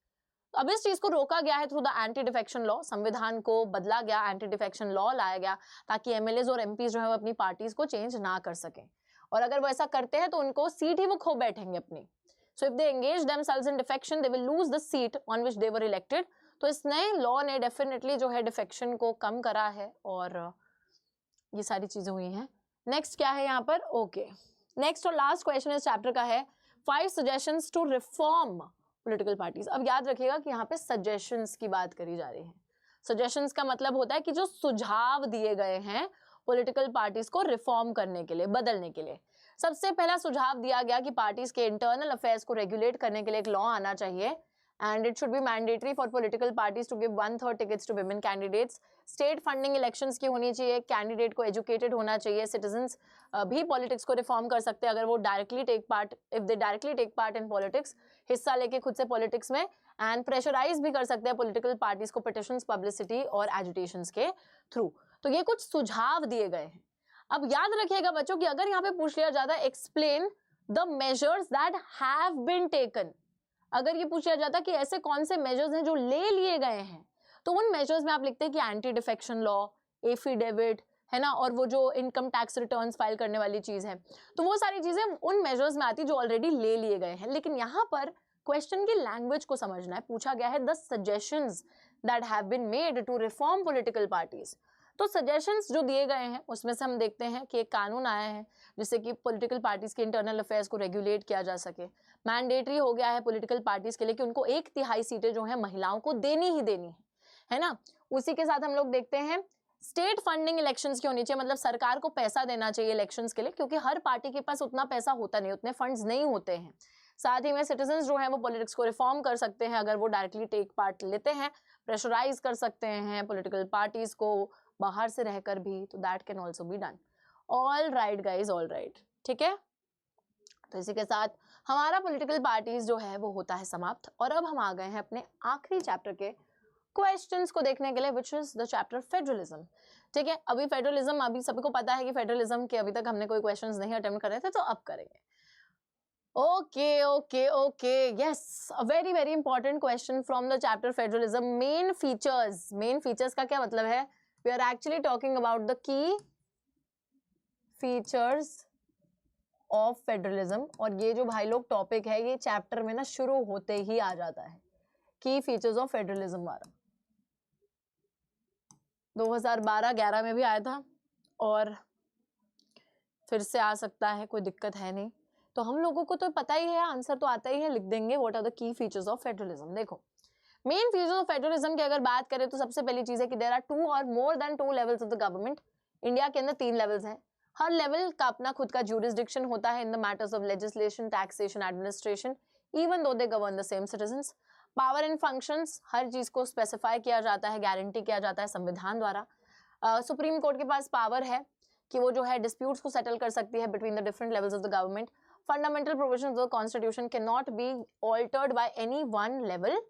अब इस चीज को रोका गया है through the anti defection law. संविधान को बदला गया, एंटी डिफेक्शन लॉ लाया गया ताकि एमएलएज और एमपीज जो है वो अपनी पार्टीज को चेंज ना कर सकें, और अगर वो ऐसा करते हैं तो उनको सीट ही वो खो बैठेंगे अपनी। So if they engage themselves in defection they will lose the seat on which they were elected. तो इस नए लॉ ने डेफिनेटली जो है डिफेक्शन को कम करा है और ये सारी चीजें हुई हैं। नेक्स्ट क्या है यहाँ पर, ओके नेक्स्ट और लास्ट क्वेश्चन इस चैप्टर का है 5 suggestions to reform political parties. अब याद रखिएगा कि यहाँ पे सजेशंस की बात करी जा रही है। सजेशंस का मतलब होता है कि जो सुझाव दिए गए हैं पॉलिटिकल पार्टीज को रिफॉर्म करने के लिए, बदलने के लिए। सबसे पहला सुझाव दिया गया कि पार्टीज के इंटरनल अफेयर्स को रेगुलेट करने के लिए एक लॉ आना चाहिए and it should be mandatory for political parties to give 1/3 tickets to women candidates. State funding elections की होनी चाहिए, कैंडिडेट को एजुकेटेड होना चाहिए, सिटीजन्स भी पॉलिटिक्स को रिफॉर्म कर सकते हैं अगर वो directly take part, if they directly take part in politics, हिस्सा लेके खुद से पॉलिटिक्स में, एंड प्रेशराइज भी कर सकते हैं पॉलिटिकल पार्टीज को पिटिशंस, पब्लिसिटी और एजुटेशंस के थ्रू। तो ये कुछ सुझाव दिए गए हैं। अब याद रखिएगा बच्चों कि अगर यहाँ पे पूछ लिया जाता है explain the measures that have been taken, अगर ये पूछा जाता कि ऐसे कौन से मेजर्स हैं जो ले लिए गए हैं, तो उन मेजर्स में आप लिखते हैं कि एंटी डिफेक्शन लॉ, एफिडेविट, है ना, और वो जो इनकम टैक्स रिटर्न्स फाइल करने वाली चीज है, तो वो सारी चीजें उन मेजर्स में आती जो ऑलरेडी ले लिए गए हैं। लेकिन यहाँ पर क्वेश्चन की लैंग्वेज को समझना है। पूछा गया है the suggestions that have been made to reform political parties. तो सजेशंस जो दिए गए हैं उसमें से हम देखते हैं कि एक कानून आया है जिससे कि पॉलिटिकल पार्टीज के इंटरनल अफेयर्स को रेगुलेट किया जा सके। मैंडेटरी हो गया है पॉलिटिकल पार्टीज के लिए कि उनको 1/3 सीटें जो है महिलाओं को देनी ही देनी है ना। उसी के साथ हम लोग देखते हैं स्टेट फंडिंग इलेक्शंस की होनी चाहिए, मतलब सरकार को पैसा देना चाहिए इलेक्शंस के लिए, क्योंकि हर पार्टी के पास उतना पैसा होता नहीं, उतने फंड्स नहीं होते हैं। साथ ही में सिटीजन्स जो है वो पॉलिटिक्स को रिफॉर्म कर सकते हैं अगर वो डायरेक्टली टेक पार्ट लेते हैं, प्रेशराइज कर सकते हैं पॉलिटिकल पार्टीज को बाहर से रहकर भी, तो that can also be done. All right guys, all right, ठीक है। तो इसी के साथ हमारा पॉलिटिकल पार्टीज जो है वो होता है समाप्त। और अब हम आ गए हैं अपने आखिरी चैप्टर के क्वेश्चंस को देखने के लिए, which is the chapter federalism. ठीक है, अभी फेडरलिज्म, अभी सभी को पता है कि फेडरलिज्म के अभी तक हमने कोई क्वेश्चंस नहीं अटेम्प्ट करे थे, तो अब करेंगे। Okay okay okay, yes, a very very important question from the chapter federalism. Main features, main features का क्या मतलब है? We are actually talking about the key features of federalism. और ये जो भाई लोग टॉपिक है ये चैप्टर में ना शुरू होते ही आ जाता है, की फीचर्स ऑफ फेडरलिज्म वाला। 2012-11 में भी आया था और फिर से आ सकता है, कोई दिक्कत है नहीं। तो हम लोगों को तो पता ही है, आंसर तो आता ही है, लिख देंगे what are the key features of federalism. देखो, मेन फीचर्स ऑफ फेडरलिज्म की अगर बात करें तो सबसे पहली चीज है कि देयर आर 2 और more than 2 levels of the government. India के अंदर 3 लेवल्स हैं, हर लेवल का अपना खुद का ज्यूरिसडिक्शन होता है in the matters of legislation, taxation, administration, even though they govern the same citizens. Power and functions, हर चीज को स्पेसिफाई किया जाता है, गारंटी किया जाता है संविधान द्वारा। सुप्रीम कोर्ट के पास पावर है कि वो जो है डिस्प्यूट्स को सेटल कर सकती है between the different levels of the government. Fundamental provisions of the constitution can not be altered by any one level.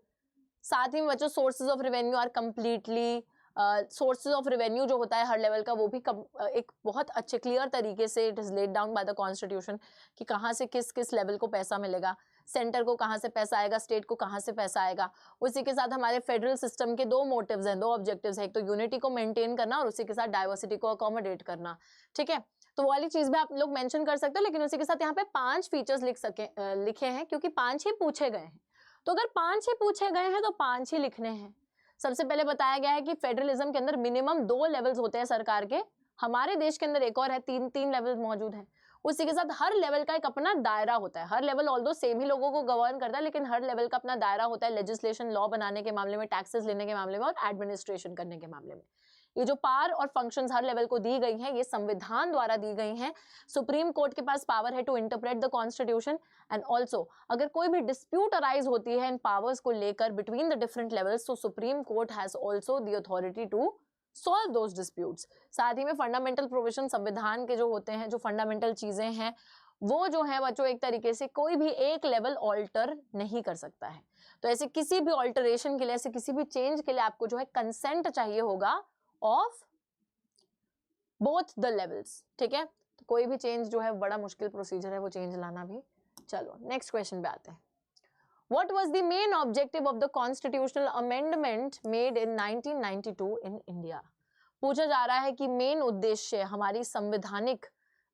साथ ही में बच्चों sources of revenue are completely, sources of revenue जो होता है हर लेवल का वो भी एक बहुत अच्छे क्लियर तरीके से it is laid down by the constitution कि कहाँ से किस किस लेवल को पैसा मिलेगा, सेंटर को कहाँ से पैसा आएगा, स्टेट को कहाँ से पैसा आएगा। उसी के साथ हमारे फेडरल सिस्टम के 2 मोटिव्स हैं, 2 ऑब्जेक्टिव्स हैं, एक तो यूनिटी को मेंटेन करना और उसी के साथ डाइवर्सिटी को अकोमोडेट करना। ठीक है, तो वो वाली चीज भी आप लोग मेंशन कर सकते हो, लेकिन उसी के साथ यहाँ पे 5 फीचर्स लिखे हैं क्योंकि 5 ही पूछे गए हैं। तो अगर 5 ही पूछे गए हैं तो 5 ही लिखने हैं। सबसे पहले बताया गया है कि फेडरलिज्म के अंदर मिनिमम 2 लेवल्स होते हैं सरकार के। हमारे देश के अंदर एक और है, 3 लेवल मौजूद हैं। उसी के साथ हर लेवल का एक अपना दायरा होता है। हर लेवल ऑल्दो सेम ही लोगों को गवर्न करता है, लेकिन हर लेवल का अपना दायरा होता है लेजिस्लेशन, लॉ बनाने के मामले में, टैक्सेस लेने के मामले में और एडमिनिस्ट्रेशन करने के मामले में। ये जो पावर और फंक्शंस हर लेवल को दी गई हैं ये संविधान द्वारा दी गई हैं। सुप्रीम कोर्ट के पास पावर है to interpret the constitution and also अगर कोई भी डिस्प्यूट अराइज होती है इन पावर्स को लेकर बिटवीन द डिफरेंट लेवल्स, तो supreme court has also the authority to solve those disputes. साथ ही में फंडामेंटल प्रोविजन संविधान के जो होते हैं, जो फंडामेंटल चीजें हैं वो जो है बच्चों एक तरीके से कोई भी एक लेवल ऑल्टर नहीं कर सकता है। तो ऐसे किसी भी ऑल्टरेशन के लिए, ऐसे किसी भी चेंज के लिए आपको जो है कंसेंट चाहिए होगा ऑफ बोथ द लेवल्स। ठीक है, तो कोई भी चेंज जो है बड़ा मुश्किल प्रोसीजर है वो चेंज लाना भी। चलो नेक्स्ट क्वेश्चन पे आते हैं। What was the main objective of the constitutional amendment made in 1992 in India? पूछा जा रहा है कि मेन उद्देश्य हमारी संवैधानिक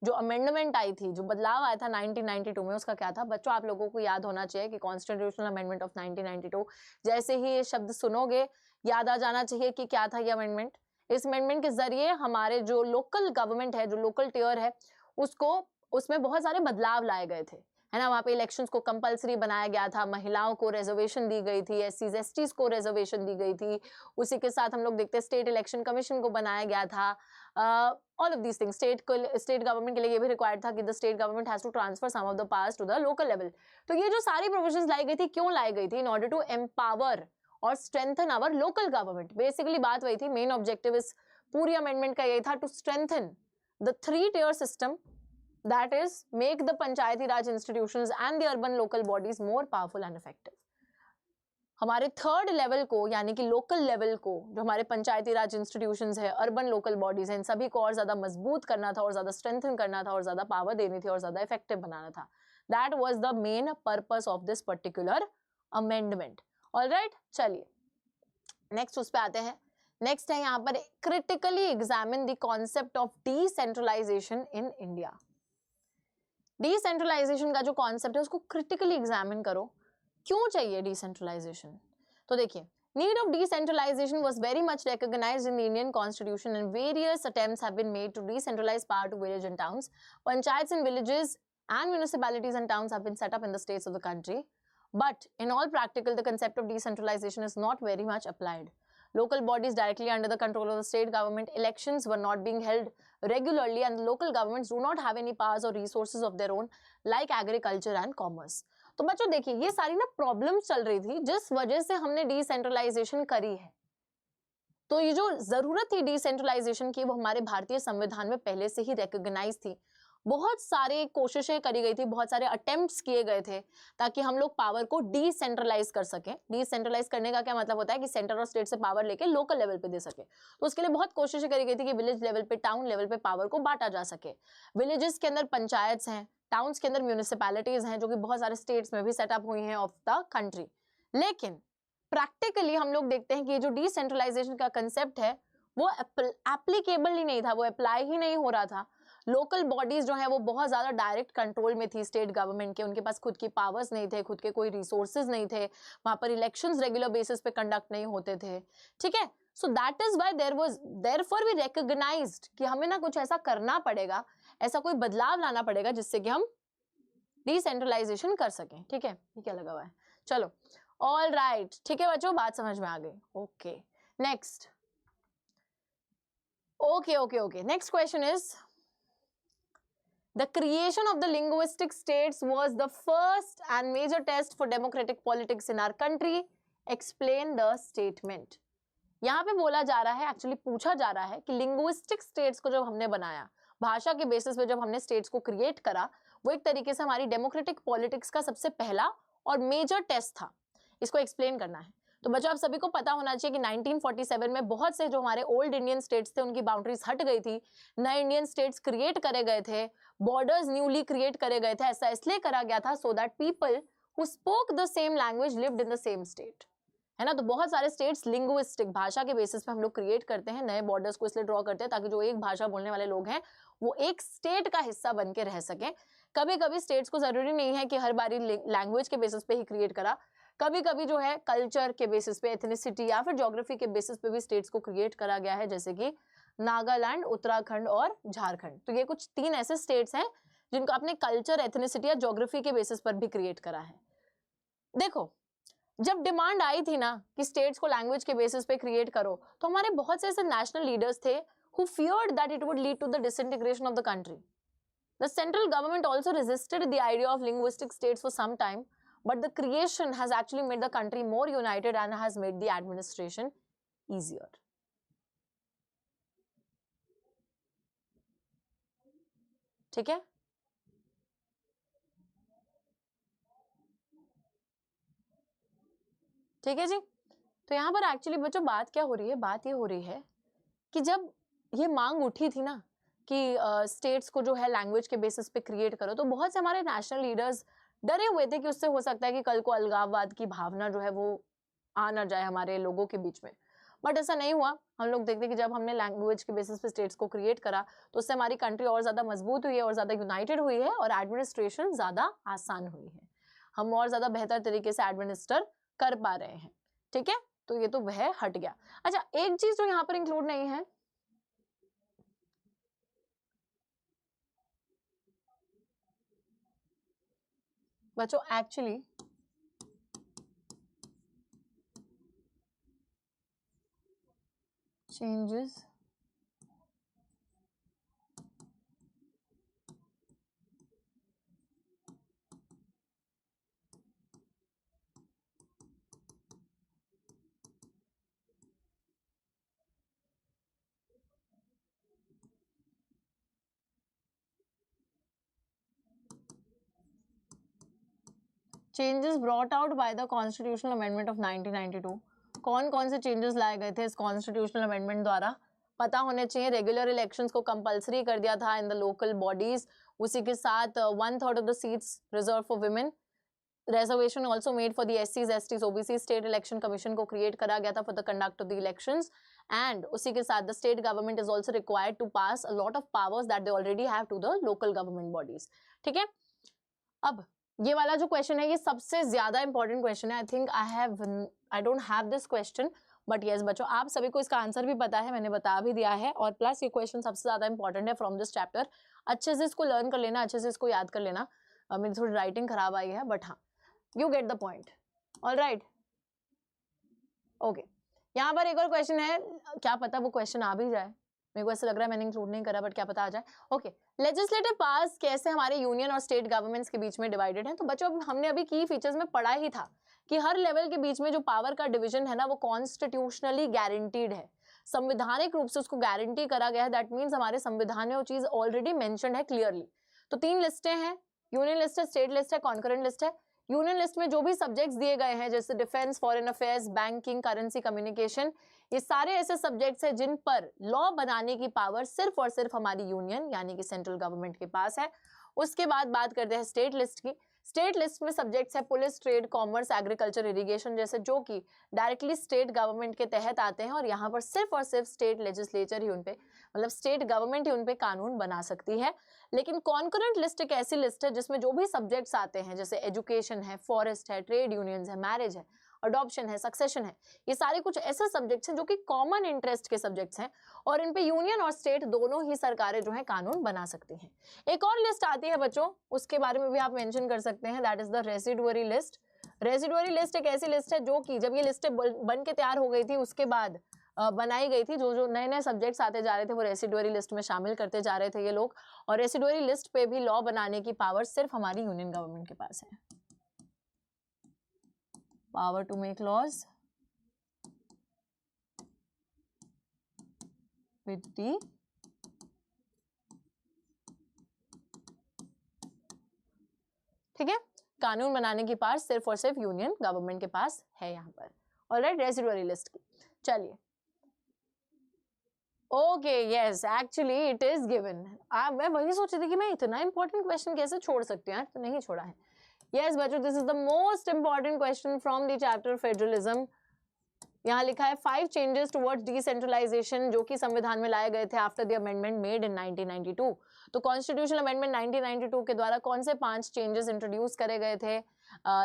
जो अमेंडमेंट आई थी, जो बदलाव आया था 1992 में, उसका क्या था? बच्चों आप लोगों को याद होना चाहिए कि कॉन्स्टिट्यूशनल अमेंडमेंट ऑफ 1992, जैसे ही ये शब्द सुनोगे याद आ जाना चाहिए कि क्या था ये अमेंडमेंट। इस अमेंडमेंट के जरिए हमारे जो लोकल गवर्नमेंट है, जो लोकल टियर है, उसको उसमें बहुत सारे बदलाव लाए गए थे, है ना। वहाँ पे इलेक्शंस को कंपलसरी बनाया गया था, महिलाओं को रिजर्वेशन दी गई थी, एससीज एसटीज को रिजर्वेशन दी गई थी। उसी के साथ हम लोग देखते हैं स्टेट इलेक्शन कमीशन को बनाया गया था। All of these things, state government के लिए ये भी रिक्वायर्ड था कि the state government has to transfer some of the powers to the local level. तो ये जो सारी प्रोविजंस लाई गई थी, क्यों लाई गई थी? इन ऑर्डर टू एम्पावर और strengthen our local government. Basically बात वही थी, मेन ऑब्जेक्टिव इस पूरी अमेंडमेंट का यही था, to strengthen the 3-tier system, that is make the panchayati raj institutions and the urban local bodies more powerful and effective। हमारे थर्ड लेवल को यानी कि लोकल लेवल को, जो हमारे पंचायती राज इंस्टीट्यूशंस है, अर्बन लोकल बॉडीज हैं, इन सभी को और ज्यादा मजबूत करना था और ज्यादा स्ट्रेंथन करना था और ज्यादा पावर देनी थी और ज्यादा इफेक्टिव बनाना था। That was the main purpose of this particular amendment. Alright, चलिए नेक्स्ट उस पे आते हैं। नेक्स्ट है यहाँ पर critically examine the concept of decentralisation in India. Decentralisation का जो कॉन्सेप्ट है उसको क्रिटिकली एग्जामिन करो। क्यों चाहिए डिसेंट्रलाइजेशन? तो देखिए, need of decentralisation was very much recognized in the Indian Constitution and various attempts have been made to decentralize power to village and towns. Panchayats in villages and municipalities and towns have been set up in the states of the country, but in all practical the concept of decentralization is not very much applied. Local bodies directly under the control of the state government, elections were not being held regularly and the local governments do not have any powers or resources of their own like agriculture and commerce. तो बच्चों देखिए, ये सारी ना problems चल रही थी जिस वजह से हमने डिसेंट्रलाइजेशन करी है। तो ये जो जरूरत थी डिसेंट्रलाइजेशन की, वो हमारे भारतीय संविधान में पहले से ही रिकॉग्नाइज थी। बहुत सारे कोशिशें करी गई थी, बहुत सारे अटेम्प्ट्स किए गए थे ताकि हम लोग पावर को डिसेंट्रलाइज कर सकें। डिसेंट्रलाइज करने का क्या मतलब होता है कि सेंटर और स्टेट से पावर लेके लोकल लेवल पे दे सके। तो उसके लिए बहुत कोशिशें करी गई थी कि विलेज लेवल पे, टाउन लेवल पे पावर को बांटा जा सके। विलेजेस के अंदर पंचायत्स हैं, टाउन्स के अंदर म्यूनिसिपैलिटीज हैं, जो कि बहुत सारे स्टेट्स में भी सेटअप हुई हैं ऑफ द कंट्री। लेकिन प्रैक्टिकली हम लोग देखते हैं कि जो डिसेंट्रलाइजेशन का कंसेप्ट है वो एप्लीकेबल ही नहीं था, वो अप्लाई ही नहीं हो रहा था। लोकल बॉडीज जो है वो बहुत ज्यादा डायरेक्ट कंट्रोल में थी स्टेट गवर्नमेंट के, उनके पास खुद की पावर्स नहीं थे, खुद के कोई रिसोर्सेज नहीं थे, वहां पर इलेक्शंस रेगुलर बेसिस पे कंडक्ट नहीं होते थे। ठीक है, so that is why therefore we recognised कि हमें ना कुछ ऐसा करना पड़ेगा, ऐसा कोई बदलाव लाना पड़ेगा जिससे कि हम डिसेंट्रलाइजेशन कर सकें। ठीक है, ये क्या लगा हुआ है? चलो, ऑल राइट, ठीक है बच्चों, बात समझ में आ गई। Okay, next. Okay, next question is, the creation of the linguistic states was the first and major test for democratic politics in our country. Explain the statement. यहाँ पे बोला जा रहा है, एक्चुअली पूछा जा रहा है कि लिंग्विस्टिक स्टेट्स को जब हमने बनाया, भाषा के बेसिस पे जब हमने स्टेट्स को क्रिएट करा, वो एक तरीके से हमारी डेमोक्रेटिक पॉलिटिक्स का सबसे पहला और मेजर टेस्ट था। इसको एक्सप्लेन करना है। तो बच्चों आप सभी को पता होना चाहिए कि 1947 में बहुत से जो हमारे ओल्ड इंडियन स्टेट्स थे उनकी बाउंड्रीज हट गई थी, नए इंडियन स्टेट्स क्रिएट करे गए थे, बॉर्डर्स न्यूली क्रिएट करे गए थे। ऐसा इसलिए करा गया था so that people who spoke the same language lived in the same state, है ना। तो बहुत सारे स्टेट्स लिंग्विस्टिक भाषा के बेसिस पे हम लोग क्रिएट करते हैं, नए बॉर्डर्स को इसलिए ड्रॉ करते हैं ताकि जो एक भाषा बोलने वाले लोग हैं वो एक स्टेट का हिस्सा बन के रह सकें। कभी कभी स्टेट्स को जरूरी नहीं है कि हर बारी लैंग्वेज के बेसिस पे ही क्रिएट करा, कभी कभी जो है कल्चर के बेसिस पे, एथनिसिटी या फिर ज्योग्राफी के बेसिस पे भी स्टेट्स को क्रिएट करा गया है, जैसे कि नागालैंड, उत्तराखंड और झारखंड। तो ये कुछ 3 ऐसे स्टेट्स हैं जिनको अपने कल्चर, एथनिसिटी या ज्योग्राफी के बेसिस पर भी क्रिएट करा है। देखो, जब डिमांड आई थी ना कि स्टेट्स को लैंग्वेज के बेसिस पे क्रिएट करो, तो हमारे बहुत से ऐसे नेशनल लीडर्स थे who feared that it would lead to the disintegration of the country. The central government also resisted the idea of linguistic states for some time, but the creation has actually made the country more united and has made the administration easier. ठीक है, ठीक है जी। तो यहाँ पर actually बच्चों बात क्या हो रही है? बात ये हो रही है कि जब ये मांग उठी थी ना कि स्टेट्स को जो है लैंग्वेज के बेसिस पे क्रिएट करो, तो बहुत से हमारे नेशनल लीडर्स डरे हुए थे कि उससे हो सकता है कि कल को अलगाववाद की भावना जो है वो आ ना जाए हमारे लोगों के बीच में। बट ऐसा नहीं हुआ। हम लोग देखते कि जब हमने लैंग्वेज के बेसिस पे स्टेट्स को क्रिएट करा तो उससे हमारी कंट्री और ज़्यादा मजबूत हुई है और ज़्यादा यूनाइटेड हुई है और एडमिनिस्ट्रेशन ज़्यादा आसान हुई है। हम और ज़्यादा बेहतर तरीके से एडमिनिस्टर कर पा रहे हैं। ठीक है, तो ये तो वह हट गया। अच्छा, एक चीज़ जो यहाँ पर इंक्लूड नहीं है, बच्चों actually changes changes brought out by the constitutional amendment of 1992। कौन कौन से चेंजेस लाए गए थे इस कॉन्स्टिट्यूशनल अमेंडमेंट द्वारा, पता होने चाहिए। रेगुलर इलेक्शंस को कंपलसरी कर दिया था इन द लोकल बॉडीज, उसी के साथ 1/3 of the seats reserve for women, reservation also made for the SCs, STs, OBC, state election commission को क्रिएट करा गया था for the conduct of the elections, and उसी के साथ the state government is also required to pass a lot of powers that they already have to the local government bodies. ठीक है, अब ये वाला जो क्वेश्चन है ये सबसे ज्यादा इंपॉर्टेंट क्वेश्चन है। I don't have this question, but yes बच्चों आप सभी को इसका आंसर भी पता है, मैंने बता भी दिया है, और प्लस ये क्वेश्चन सबसे ज्यादा इंपॉर्टेंट है फ्रॉम दिस चैप्टर। अच्छे से इसको लर्न कर लेना, अच्छे से इसको याद कर लेना। मेरी थोड़ी राइटिंग खराब आई है, बट हाँ you get the point, all right, okay। यहाँ पर एक और क्वेश्चन है, क्या पता वो क्वेश्चन आ भी जाए, मेरे को ऐसा लग रहा है मैंने इंक्लूड नहीं करा, बट क्या पता आ जाए। ओके, लेजिस्लेटिव पास कैसे हमारे यूनियन और स्टेट गवर्नमेंट्स के बीच में डिवाइडेड है। तो बच्चों हमने अभी की फीचर्स में पढ़ा ही था कि हर लेवल के बीच में जो पावर का डिवीजन है ना वो कॉन्स्टिट्यूशनली गारंटीड है, संवैधानिक रूप से उसको गारंटी करा गया है। दैट मीन्स हमारे संविधान में वो चीज ऑलरेडी मेंशन्ड है क्लियरली। तो 3 लिस्टें हैं, यूनियन लिस्ट है, स्टेट लिस्ट है, कॉन्करेंट लिस्ट है। यूनियन लिस्ट में जो भी सब्जेक्ट्स दिए गए हैं जैसे defence, foreign affairs, banking, currency, communication, ये सारे ऐसे सब्जेक्ट्स हैं जिन पर लॉ बनाने की पावर सिर्फ और सिर्फ हमारी यूनियन यानी कि सेंट्रल गवर्नमेंट के पास है। उसके बाद बात करते हैं स्टेट लिस्ट की। स्टेट लिस्ट में सब्जेक्ट्स है police, trade, commerce, agriculture, irrigation जैसे, जो कि डायरेक्टली स्टेट गवर्नमेंट के तहत आते हैं और यहाँ पर सिर्फ और सिर्फ स्टेट लेजिस्लेचर ही उनपे, मतलब स्टेट गवर्नमेंट ही उनपे कानून बना सकती है। लेकिन कॉन्करेंट लिस्ट एक ऐसी लिस्ट है जिसमें जो भी सब्जेक्ट्स आते हैं जैसे एजुकेशन है, फॉरेस्ट है, ट्रेड यूनियंस है, मैरिज है, अडॉप्शन है, सक्सेशन है, ये सारे कुछ ऐसे सब्जेक्ट्स हैं जो कि कॉमन इंटरेस्ट के सब्जेक्ट्स हैं और इन पे यूनियन और स्टेट दोनों ही सरकारें जो है कानून बना सकती हैं। एक और लिस्ट आती है बच्चों, उसके बारे में भी आप मेंशन कर सकते हैं, that is the residuary list. Residuary list एक ऐसी लिस्ट है जो कि जब ये लिस्टें बन के तैयार हो गई थी उसके बाद बनाई गई थी। जो जो नए नए सब्जेक्ट्स आते जा रहे थे वो रेसिडुअरी लिस्ट में शामिल करते जा रहे थे ये लोग, और रेसिडुअरी लिस्ट पे भी लॉ बनाने की पावर सिर्फ हमारी यूनियन गवर्नमेंट के पास है। Power to make laws with the ठीक है, कानून बनाने की पावर सिर्फ और सिर्फ यूनियन गवर्नमेंट के पास है यहाँ पर। ऑलराइट, रेसिडुअरी लिस्ट की चलिए। Okay yes, actually it is given. मैं वही सोच रही थी कि मैं इतना इंपॉर्टेंट क्वेश्चन कैसे छोड़ सकती हूँ यार, तो नहीं छोड़ा है। यस बच्चों, this is the most important question from the chapter federalism. यहाँ लिखा है 5 चेंजेस टुवर्ड्स डिसेंट्रलाइजेशन जो कि संविधान में लाए गए थे after the amendment made in 1992। तो कॉन्स्टिट्यूशनल अमेंडमेंट 1992 के द्वारा कौन से 5 चेंजेस इंट्रोड्यूस करे गए थे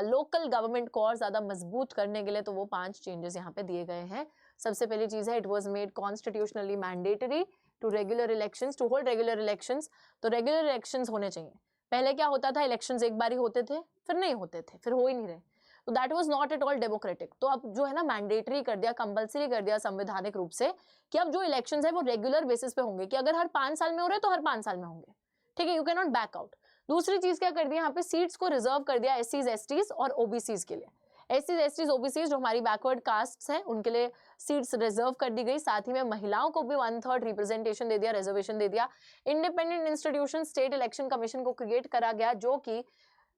लोकल गवर्नमेंट को और ज्यादा मजबूत करने के लिए? तो वो 5 चेंजेस यहाँ पे दिए गए हैं। सबसे पहली चीज है, it was made constitutionally mandatory to regular elections, to hold regular elections. तो रेगुलर इलेक्शंस होने चाहिए। पहले क्या होता था, इलेक्शंस एक बार ही होते थे, फिर नहीं होते थे, फिर हो ही नहीं रहे, तो that was not at all democratic. तो अब जो है ना मैंडेटरी कर दिया, कंपलसरी कर दिया संवैधानिक रूप से कि अब जो इलेक्शंस है वो रेगुलर बेसिस पे होंगे, कि अगर हर 5 साल में हो रहे तो हर 5 साल में होंगे, ठीक है, you can not back out. दूसरी चीज क्या कर दिया, यहाँ पे सीट्स को रिजर्व कर दिया एससीज, एसटीज और ओबीसीज के लिए। एससीज, एसटीज, ओबीसीज जो हमारी बैकवर्ड कास्ट है उनके लिए सीट्स रिजर्व कर दी गई। साथ ही में महिलाओं को भी 1/3 रिप्रेजेंटेशन दे दिया, रिजर्वेशन दे दिया। Independent institution state election commission को क्रिएट करा गया जो कि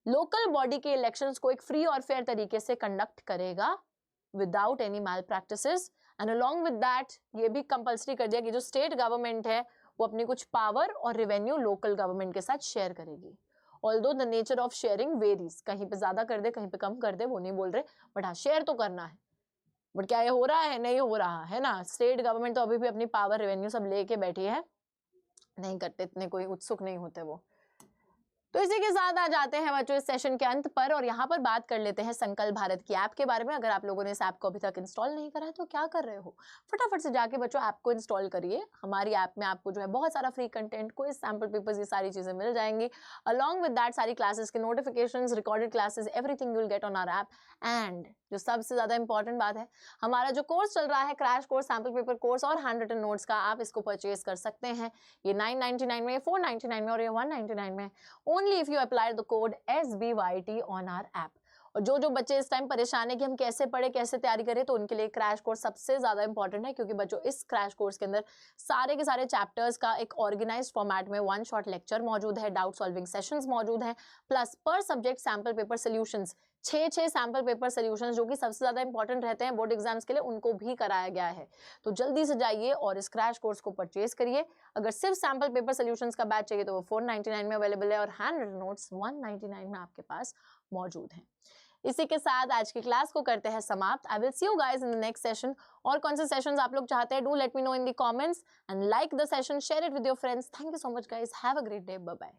लोकल बॉडी के इलेक्शंस को एक फ्री और फेयर तरीके से कंडक्ट करेगा without any malpractices. And along with that ये भी कंपलसरी कर दिया कि जो स्टेट गवर्नमेंट है वो अपनी कुछ पावर और रेवेन्यू लोकल गवर्नमेंट के साथ शेयर करेगी। Although the nature of sharing varies, कहीं पे ज्यादा कर दे, कहीं पे कम कर दे, वो नहीं बोल रहे, बट हाँ शेयर तो करना है। बट क्या ये हो रहा है? नहीं हो रहा है ना। स्टेट गवर्नमेंट तो अभी भी अपनी पावर रेवेन्यू सब लेके बैठी है, नहीं करते, इतने कोई उत्सुक नहीं होते वो। तो इसी के साथ आ जाते हैं बच्चों इस सेशन के अंत पर और यहाँ पर बात कर लेते हैं संकल्प भारत की ऐप के बारे में। अगर आप लोगों ने इस ऐप को अभी तक इंस्टॉल नहीं करा है तो क्या कर रहे हो, फटाफट से जाके बच्चों ऐप को इंस्टॉल करिए। हमारी ऐप में आपको जो है बहुत सारा free content, quiz, sample papers, ये सारी चीजें मिल जाएंगी। अलॉन्ग विद दैट सारी क्लासेस के notifications, recorded classes, everything you will get on our app. And जो सबसे ज्यादा इंपॉर्टेंट बात है, हमारा जो कोर्स चल रहा है, crash course, sample paper course और हैंड रिटन नोट्स का, आप इसको परचेज कर सकते हैं। ये 999 में, 499 में और ये 199 में, only if you apply the code SBYT on our app. और जो बच्चे इस टाइम परेशान है कि हम कैसे पढ़े, कैसे तैयारी करें, तो उनके लिए क्रैश कोर्स सबसे ज्यादा इंपॉर्टेंट है, क्योंकि बच्चों इस क्रैश कोर्स के अंदर सारे के सारे चैप्टर्स का एक ऑर्गेनाइज्ड फॉर्मेट में 1 शॉट लेक्चर मौजूद है, डाउट सॉल्विंग सेशंस मौजूद हैं, प्लस पर subject sample paper solutions, 6 sample paper solutions जो कि सबसे ज्यादा इंपॉर्टेंट रहते हैं बोर्ड एग्जाम्स के लिए, उनको भी कराया गया है। तो जल्दी से जाइए और इस क्रैश कोर्स को परचेज करिए। अगर सिर्फ सैम्पल पेपर सोल्यूशंस का बैच चाहिए तो वो 499 में अवेलेबल है और हैंड रिटन नोट्स 199 में आपके पास मौजूद हैं। इसी के साथ आज की क्लास को करते हैं समाप्त। I will see you guys in the next session. और कौन से सेशंस आप लोग चाहते हैं, do let me know in the comments and like the session, share it with your friends. Thank you so much guys, have a great day, bye bye.